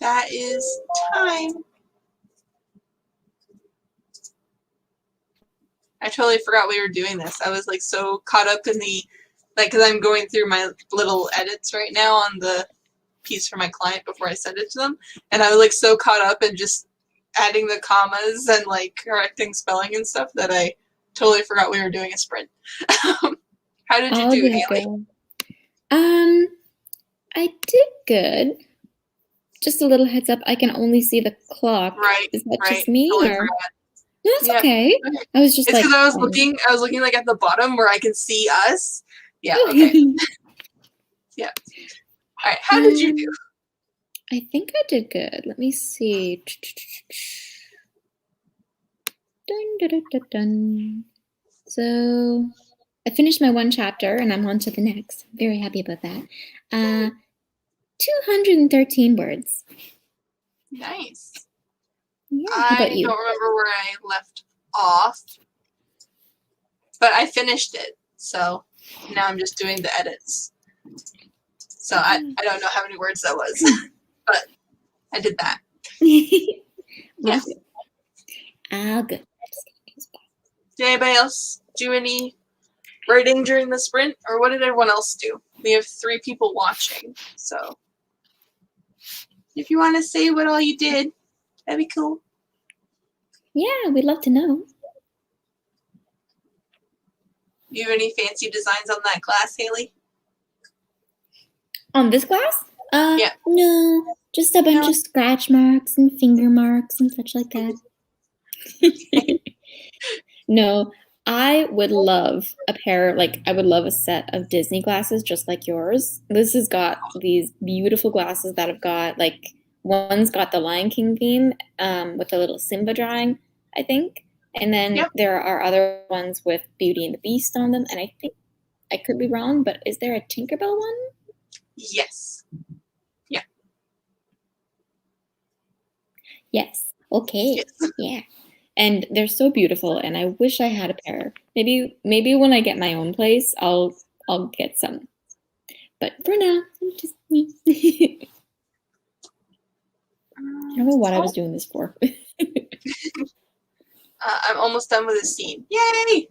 That is time. I totally forgot we were doing this. I was like so caught up in the, like, because I'm going through my little edits right now on the piece for my client before I send it to them, and I was like so caught up in just adding the commas and like correcting spelling and stuff that I totally forgot we were doing a sprint. How did you do, Hayley? I did good. Just a little heads up, I can only see the clock. Right. Is that Right. just me? Totally Or? forgot. No, it's Yeah. okay. I was just it's like, because I was looking like at the bottom where I can see us. Yeah. Oh. Okay. Yeah. All right. How did you do? I think I did good. Let me see. Dun, dun, dun, dun, dun. So I finished my one chapter and I'm on to the next. I'm very happy about that. 213 words. Nice. Yeah, how about you? I don't remember where I left off, but I finished it. So now I'm just doing the edits. So I don't know how many words that was, but I did that. Yeah. Ah, good. Did anybody else do any writing during the sprint, or what did everyone else do? We have 3 people watching, so if you want to say what all you did, that'd be cool. Yeah, we'd love to know. You have any fancy designs on that glass, Hayley? On this glass? Yeah. No, just a bunch of scratch marks and finger marks and such like that. No, I would love a pair, like I would love a set of Disney glasses just like yours. This has got these beautiful glasses that have got like, one's got the Lion King theme with a little Simba drawing, I think. And then there are other ones with Beauty and the Beast on them. And I think, I could be wrong, but is there a Tinkerbell one? Yes. Yeah. Yes. Okay. Yes. Yeah. And they're so beautiful, and I wish I had a pair. Maybe when I get my own place, I'll get some. But for now, it's just me. I don't know what I was doing this for. I'm almost done with the scene. Yay!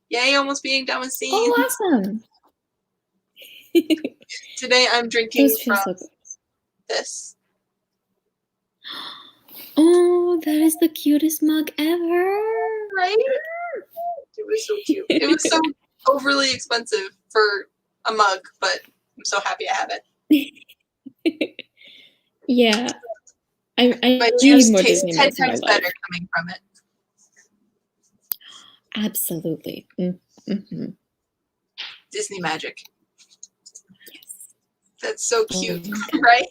Yay, almost being done with scene. Oh, awesome. Today I'm drinking from so this. Oh, that is the cutest mug ever. Right? It was so cute. It was so overly expensive for a mug, but I'm so happy I have it. Yeah. I my need juice more tastes Disney 10 mugs in my times life. better coming from it. Absolutely. Mm-hmm. Disney magic. Yes. That's so cute, right?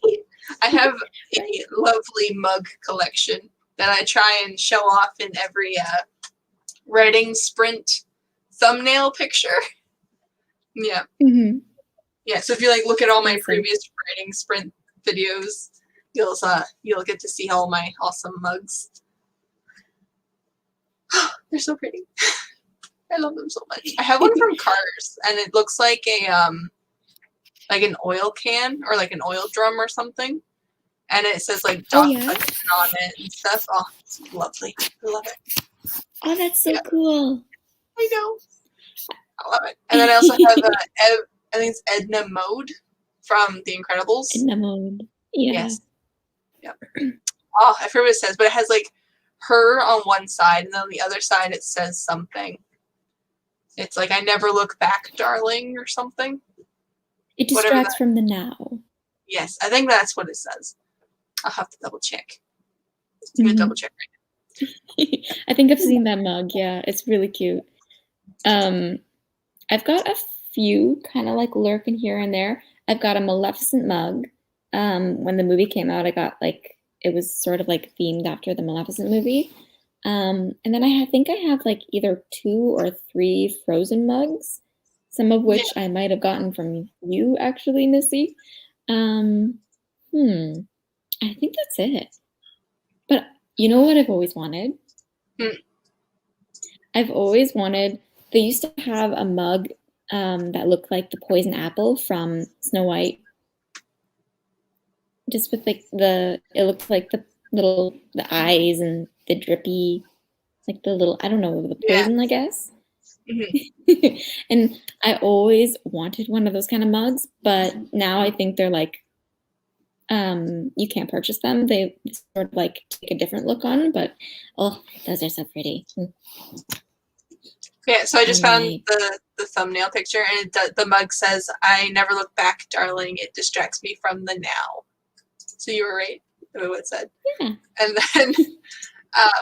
I have a lovely mug collection that I try and show off in every writing sprint thumbnail picture. Yeah. Mm-hmm. Yeah, so if you like look at all my previous writing sprint videos, you'll get to see all my awesome mugs. They're so pretty. I love them so much. I have one from Cars, and it looks like a like an oil can or like an oil drum or something, and it says like Doc Hudson on it and stuff. Oh, it's lovely. I love it. Oh, that's so cool. I know. I love it. And then I also have I think it's Edna Mode from The Incredibles. Edna Mode. Yeah. Yes. Yep. Oh, I forget what it says, but it has like her on one side, and then on the other side it says something. It's like, I never look back, darling, or something. It distracts from the now. Yes, I think that's what it says. I'll have to double check. I'm gonna double check right now. I think I've seen that mug. Yeah, it's really cute. I've got a few kind of like lurking here and there. I've got a Maleficent mug. When the movie came out, I got like, it was sort of like themed after the Maleficent movie. And then I think I have like either 2 or 3 Frozen mugs, some of which I might have gotten from you actually, Missy. I think that's it. But you know what I've always wanted? I've always wanted, they used to have a mug that looked like the poison apple from Snow White. just with like it looks like the eyes and the drippy, like the little, I don't know, the Yeah. poison, I guess. Mm-hmm. And I always wanted one of those kind of mugs, but now I think they're like, you can't purchase them. They sort of like take a different look on, but oh, those are so pretty. Yeah, so I just found Anyway. the thumbnail picture, and the mug says, "I never look back, darling. It distracts me from the now." So you were right about what it said. Yeah. And then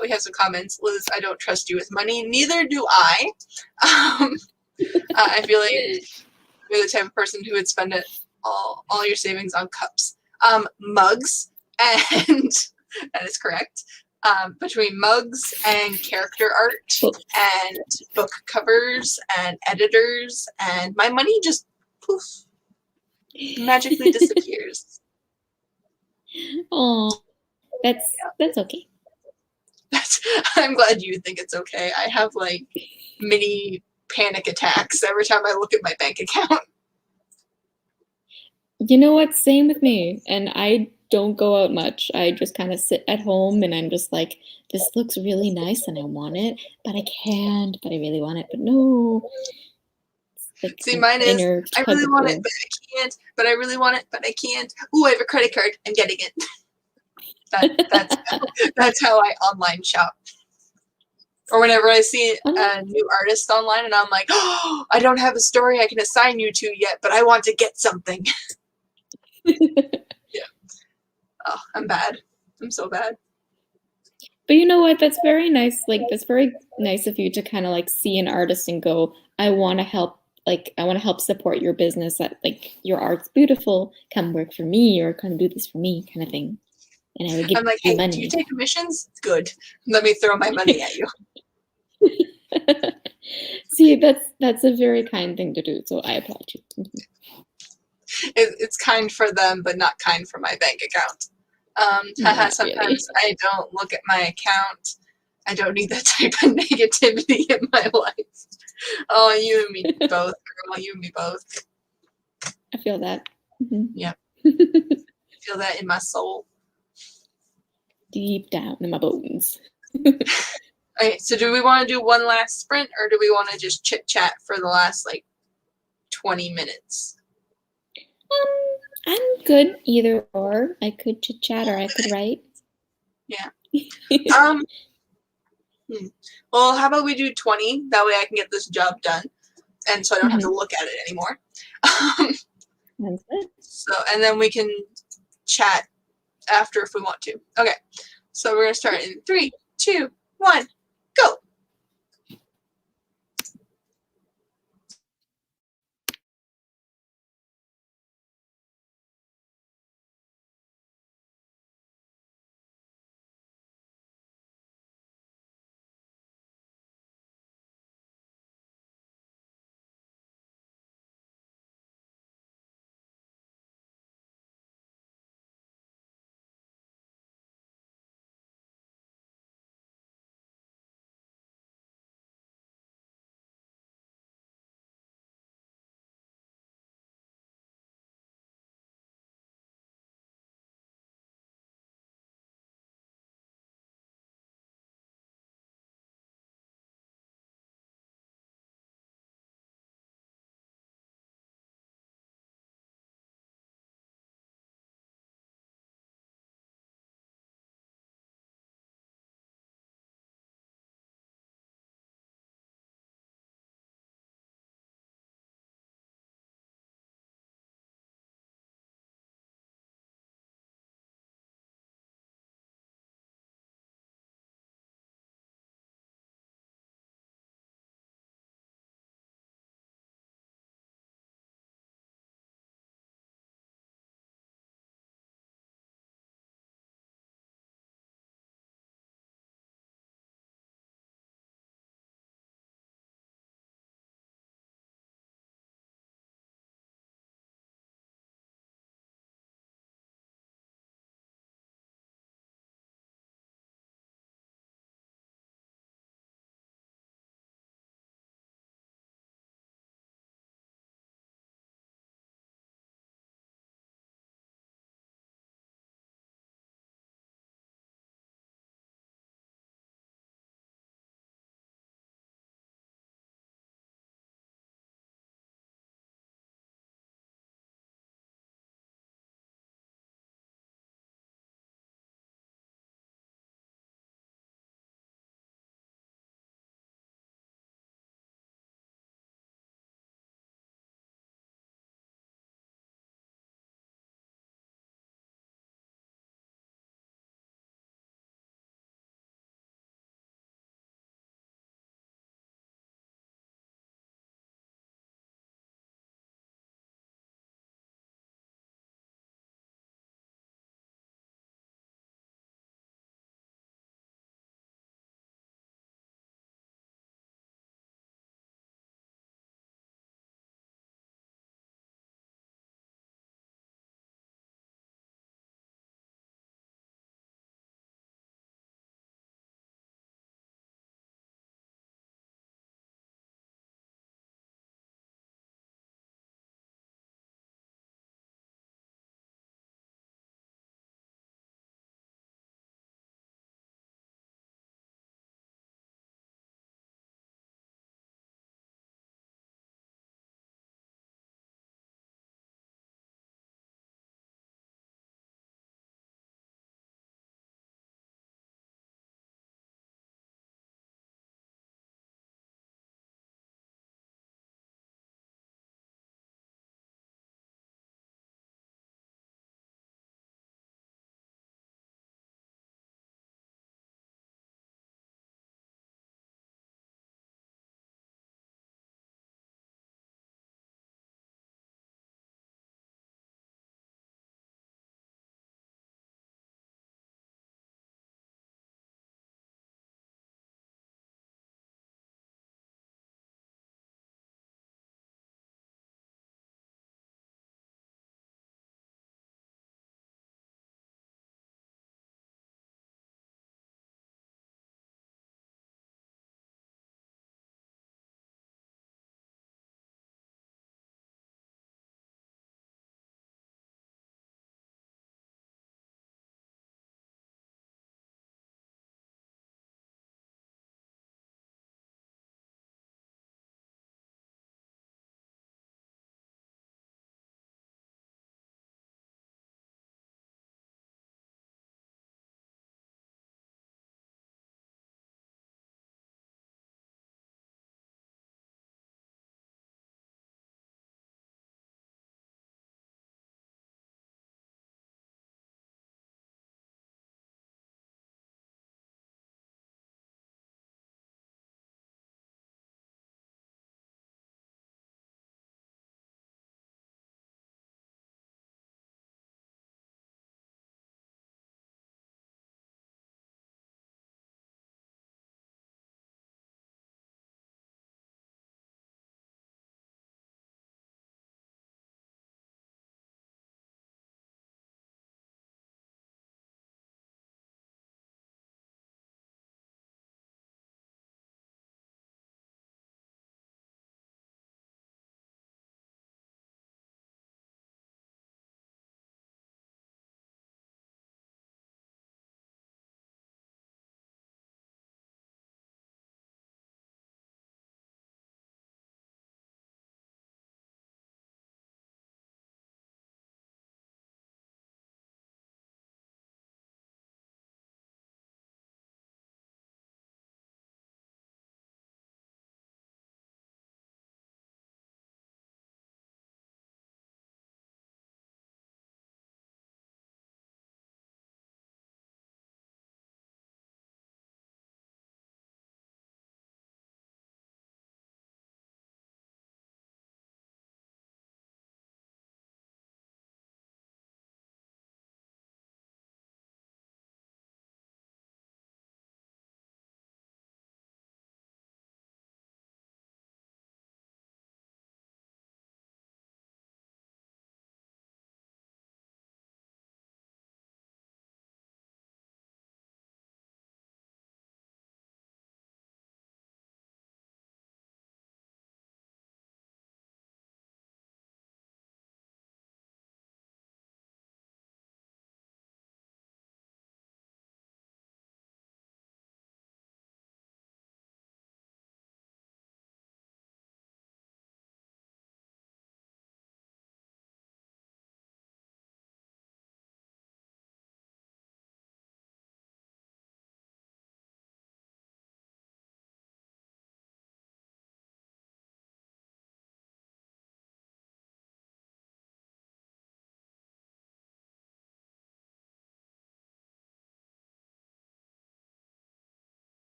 we have some comments. Liz, I don't trust you with money. Neither do I. I feel like you're the type of person who would spend all your savings on cups, mugs, and that is correct. Between mugs and character art and book covers and editors, and my money just poof, magically disappears. Oh, that's okay. I'm glad you think it's okay. I have like mini panic attacks every time I look at my bank account. You know what? Same with me. And I don't go out much. I just kind of sit at home and I'm just like, this looks really nice and I want it, but I can't, but I really want it, but no. It's like See, mine is, inner I tug really of want it, war. but I can't. But I really want it, but I can't. Ooh, I have a credit card. I'm getting it. That's how I online shop. Or whenever I see a new artist online and I'm like, oh, I don't have a story I can assign you to yet, but I want to get something. Yeah. Oh, I'm bad. I'm so bad. But you know what? That's very nice. Like, that's very nice of you to kind of like see an artist and go, I want to help. Like, I want to help support your business. That like your art's beautiful. Come work for me, or come do this for me, kind of thing. And I would give I'm like, you hey, money. do you take commissions? Good. Let me throw my money at you. See, that's a very kind thing to do. So I applaud you. It's kind for them, but not kind for my bank account. No, not Sometimes really. I don't look at my account. I don't need that type of negativity in my life. Oh, you and me both, girl. You and me both. I feel that. Mm-hmm. Yeah. I feel that in my soul. Deep down in my bones. Okay, so do we want to do one last sprint, or do we want to just chit chat for the last like 20 minutes? I'm good either or. I could chit chat or I could write. Yeah. Well, how about we do 20? That way I can get this job done, and so I don't have to look at it anymore. Sounds good. So, and then we can chat after if we want to. Okay. So we're gonna start in 3, 2, 1, go.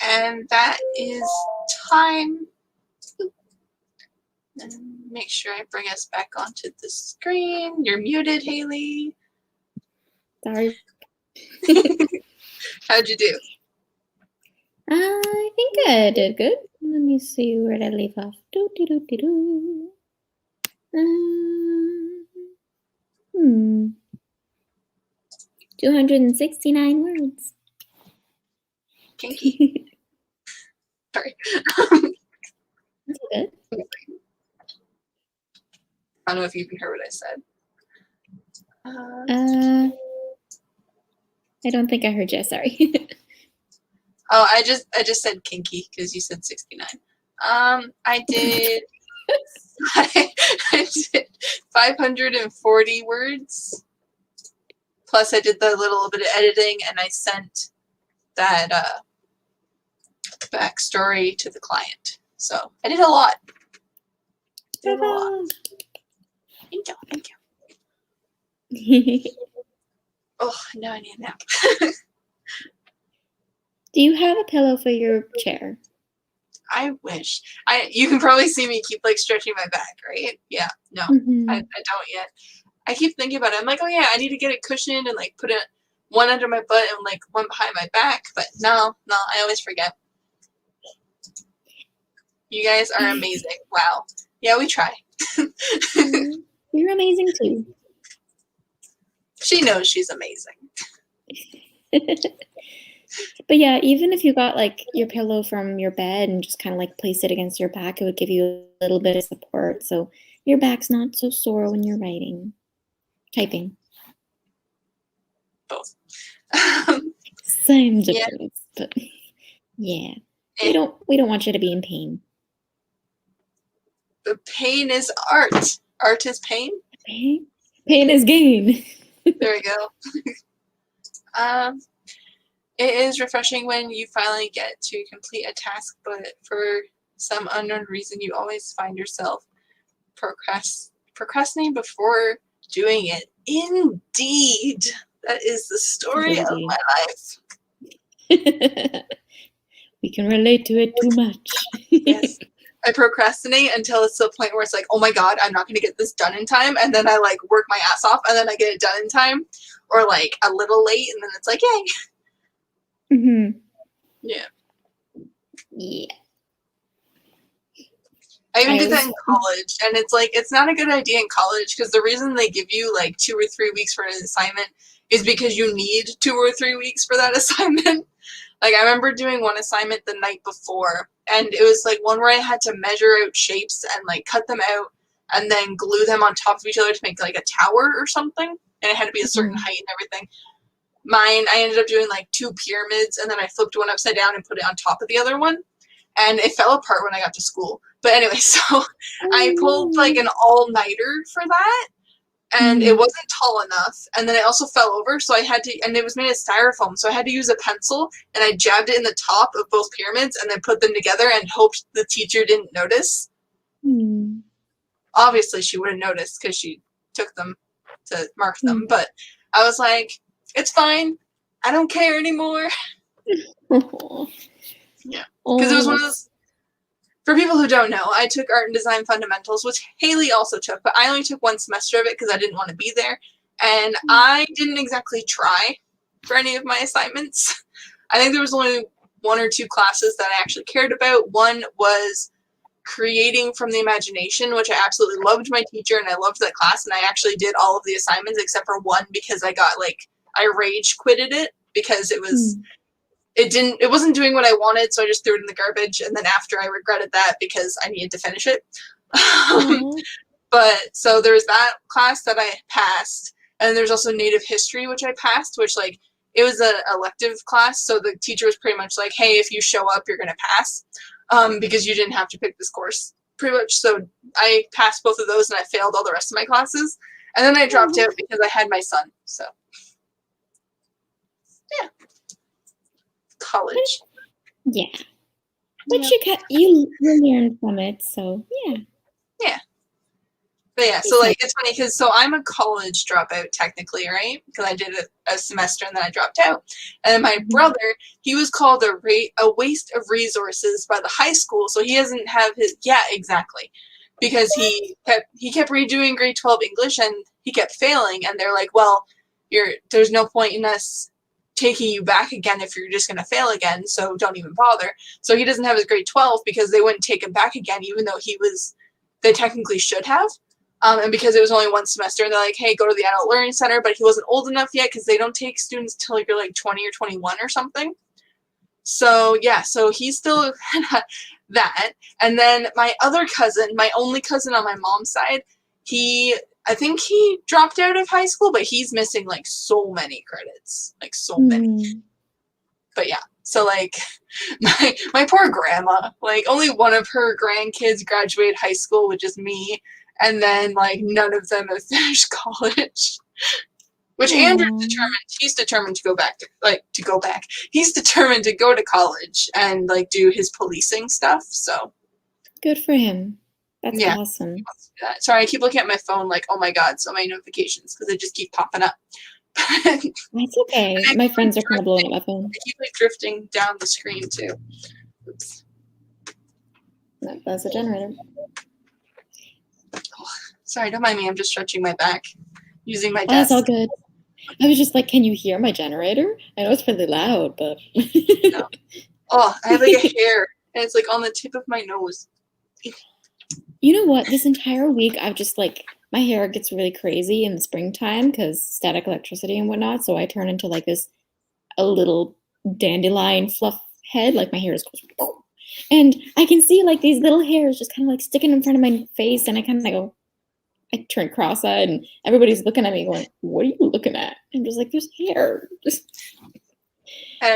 And that is time. And make sure I bring us back onto the screen. You're muted, Hayley. Sorry. How'd you do? I think I did good. Let me see where I leave off. 269 words. Kinky. Sorry. That's good. I don't know if you even heard what I said. I don't think I heard you. Sorry. Oh, I just said kinky because you said 69. I did I did 540 words. Plus I did the little bit of editing and I sent that backstory to the client. So I did a lot. Thank you. Thank you. Oh, now I need a nap. Do you have a pillow for your chair? I wish. You can probably see me keep like stretching my back, right? Yeah. No, I don't yet. I keep thinking about it. I'm like, oh yeah, I need to get it cushioned and like put it one under my butt and like one behind my back. But no, I always forget. You guys are amazing. Wow. Yeah, we try. You're amazing too. She knows she's amazing. But yeah, even if you got like your pillow from your bed and just kind of like place it against your back, it would give you a little bit of support. So your back's not so sore when you're typing. Both. Same difference, but yeah. We don't want you to be in pain. The pain is art. Art is pain. Pain is gain. There we go. It is refreshing when you finally get to complete a task, but for some unknown reason, you always find yourself procrastinating before doing it. Indeed. That is the story of my life. We can relate to it too much. Yes. I procrastinate until it's to the point where it's like, oh my god, I'm not going to get this done in time, and then I like work my ass off, and then I get it done in time, or like a little late, and then it's like, yay. Yeah. I even did that in college, and it's like, it's not a good idea in college, because the reason they give you like 2 or 3 weeks for an assignment is because you need 2 or 3 weeks for that assignment. Like, I remember doing one assignment the night before, and it was like one where I had to measure out shapes and like cut them out and then glue them on top of each other to make like a tower or something, and it had to be a certain height and everything. Mine, I ended up doing like 2 pyramids, and then I flipped one upside down and put it on top of the other one, and it fell apart when I got to school. But anyway, so I pulled like an all-nighter for that, and it wasn't tall enough, and then it also fell over, so I had to, and it was made of styrofoam, so I had to use a pencil, and I jabbed it in the top of both pyramids, and then put them together and hoped the teacher didn't notice. Obviously, she would have noticed, because she took them to mark them, but I was like, it's fine, I don't care anymore. Yeah, because it was one of those, for people who don't know, I took Art and Design Fundamentals, which Hayley also took, but I only took 1 semester of it because I didn't want to be there, and I didn't exactly try for any of my assignments. I think there was only 1 or 2 classes that I actually cared about. One was creating from the imagination, which I absolutely loved my teacher, and I loved that class, and I actually did all of the assignments except for one because I got like, I rage quitted it because it was... It wasn't doing what I wanted, so I just threw it in the garbage, and then after I regretted that because I needed to finish it. But, so there's that class that I passed, and there's also Native History, which I passed, which, like, it was an elective class, so the teacher was pretty much like, hey, if you show up, you're going to pass, because you didn't have to pick this course, pretty much. So I passed both of those, and I failed all the rest of my classes, and then I dropped out because I had my son, so. Yeah. College. Yeah. But you learn from it, so yeah. Yeah. But yeah, so like it's funny because so I'm a college dropout technically, right? Because I did a semester and then I dropped out. And my brother, he was called a waste of resources by the high school, so he doesn't have his exactly, because he kept redoing grade 12 English and he kept failing, and they're like, well, there's no point in us taking you back again if you're just gonna fail again, so don't even bother. So he doesn't have his grade 12 because they wouldn't take him back again, even though they technically should have. And because it was only one semester, and they're like, hey, go to the Adult Learning Center, but he wasn't old enough yet because they don't take students till you're like 20 or 21 or something. So yeah, so he's still that. And then my other cousin, my only cousin on my mom's side, I think he dropped out of high school, but he's missing like so many credits, like so many. But yeah, so like my poor grandma, like only one of her grandkids graduated high school, which is me. And then, like, none of them have finished college. Which Andrew's determined. He's determined to go back. He's determined to go to college and, like, do his policing stuff, so. Good for him. That's awesome. Sorry, I keep looking at my phone like, oh my god, so many notifications, because they just keep popping up. That's okay. My friends are kind of blowing up my phone. I keep, like, drifting down the screen, too. Oops. That's a generator. Sorry, don't mind me. I'm just stretching my back using my desk. That's all good. I was just like, can you hear my generator? I know it's really loud, but... No. Oh, I have like a hair, and it's like on the tip of my nose. You know what? This entire week, I've just like, my hair gets really crazy in the springtime because static electricity and whatnot, so I turn into like a little dandelion fluff head, like my hair is... And I can see like these little hairs just kind of like sticking in front of my face, and I kind of go... I turn cross-eyed and everybody's looking at me going, what are you looking at? I'm just like, there's hair.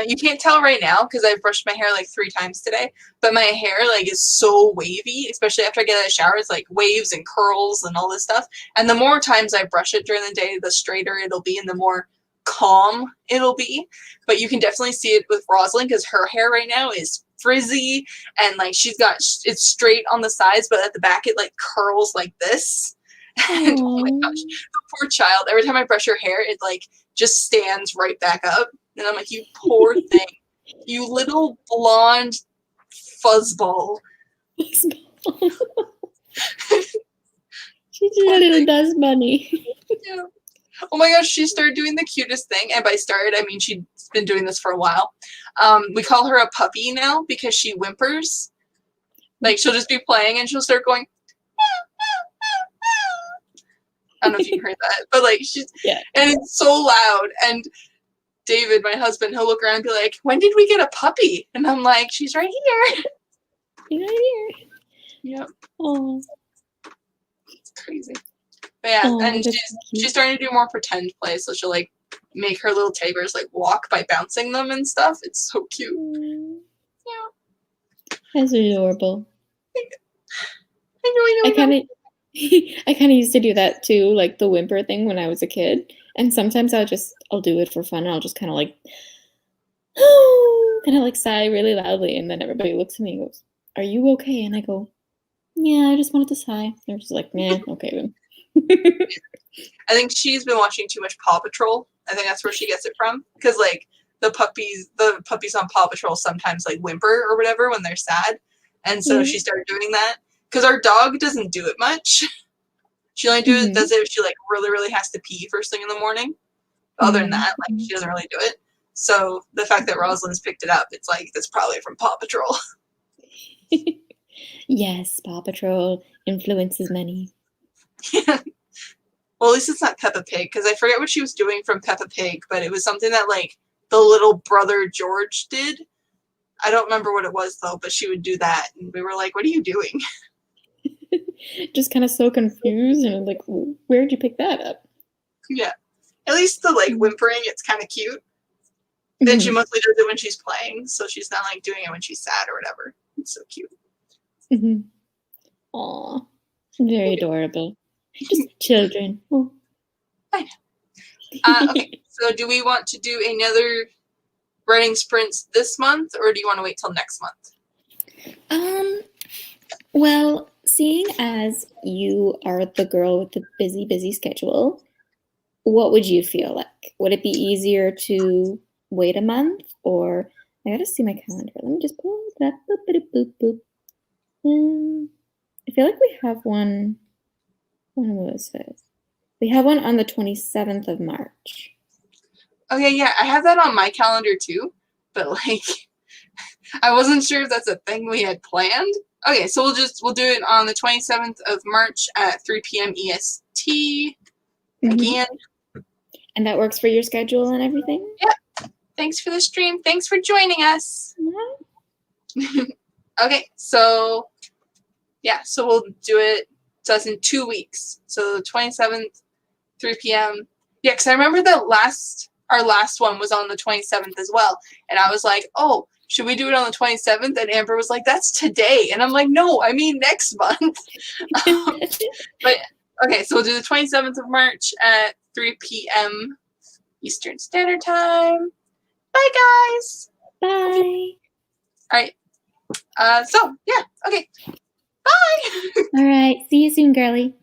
You can't tell right now because I've brushed my hair like 3 times today, but my hair like is so wavy, especially after I get out of the shower. It's like waves and curls and all this stuff. And the more times I brush it during the day, the straighter it'll be and the more calm it'll be. But you can definitely see it with Rosalind because her hair right now is frizzy and like it's straight on the sides, but at the back it like curls like this. And oh my gosh, the poor child. Every time I brush her hair, it like just stands right back up. And I'm like, you poor thing. You little blonde fuzzball. She's a little dust bunny. Yeah. Oh my gosh, she started doing the cutest thing. And by started, I mean she's been doing this for a while. We call her a puppy now because she whimpers. Like she'll just be playing and she'll start going, I don't know if you heard that, but like and it's so loud. And David, my husband, he'll look around and be like, "When did we get a puppy?" And I'm like, "She's right here." She's right here. Yep. Oh, it's crazy. But yeah, and she's starting to do more pretend play, so she'll like make her little teddy bears like walk by bouncing them and stuff. It's so cute. Yeah. That's adorable. I know. I kind of used to do that too, like the whimper thing when I was a kid. And sometimes I'll do it for fun. I'll just kind of like, kind of like sigh really loudly. And then everybody looks at me and goes, are you okay? And I go, yeah, I just wanted to sigh. They're just like, nah, okay then. I think she's been watching too much Paw Patrol. I think that's where she gets it from. Because like the puppies on Paw Patrol sometimes like whimper or whatever when they're sad. And so she started doing that. Because our dog doesn't do it much. She only does it if she like really, really has to pee first thing in the morning. Other than that, like she doesn't really do it. So the fact that Rosalind's picked it up, it's like that's probably from Paw Patrol. Yes, Paw Patrol influences many. Yeah. Well, at least it's not Peppa Pig, because I forget what she was doing from Peppa Pig, but it was something that like the little brother George did. I don't remember what it was though, but she would do that, and we were like, "What are you doing?" Just kind of so confused and like, where'd you pick that up? Yeah. At least the like whimpering, it's kind of cute. Then she mostly does it when she's playing, so she's not like doing it when she's sad or whatever. It's so cute. Aw, very adorable. Just children. Oh. I know. Okay, so do we want to do another writing sprints this month, or do you want to wait till next month? Well, seeing as you are the girl with the busy schedule, what would you feel like? Would it be easier to wait a month, or I gotta see my calendar. Let me just pull it up. Boop, boop, boop, boop. I feel like we have one. When was it? We have one on the 27th of March. Okay, yeah, I have that on my calendar too, but like, I wasn't sure if that's a thing we had planned. Okay, so we'll do it on the 27th of March at 3 p.m. EST again. And that works for your schedule and everything? Yep. Thanks for the stream. Thanks for joining us. Okay, so yeah, so we'll do it. So that's in 2 weeks. So the 27th, 3 p.m. Yeah, because I remember our last one was on the 27th as well. And I was like, oh, should we do it on the 27th? And Amber was like, that's today. And I'm like, no, I mean next month. But okay, so we'll do the 27th of March at 3 p.m. Eastern Standard Time. Bye, guys. Bye. All right. So, yeah, okay. Bye. All right. See you soon, girly.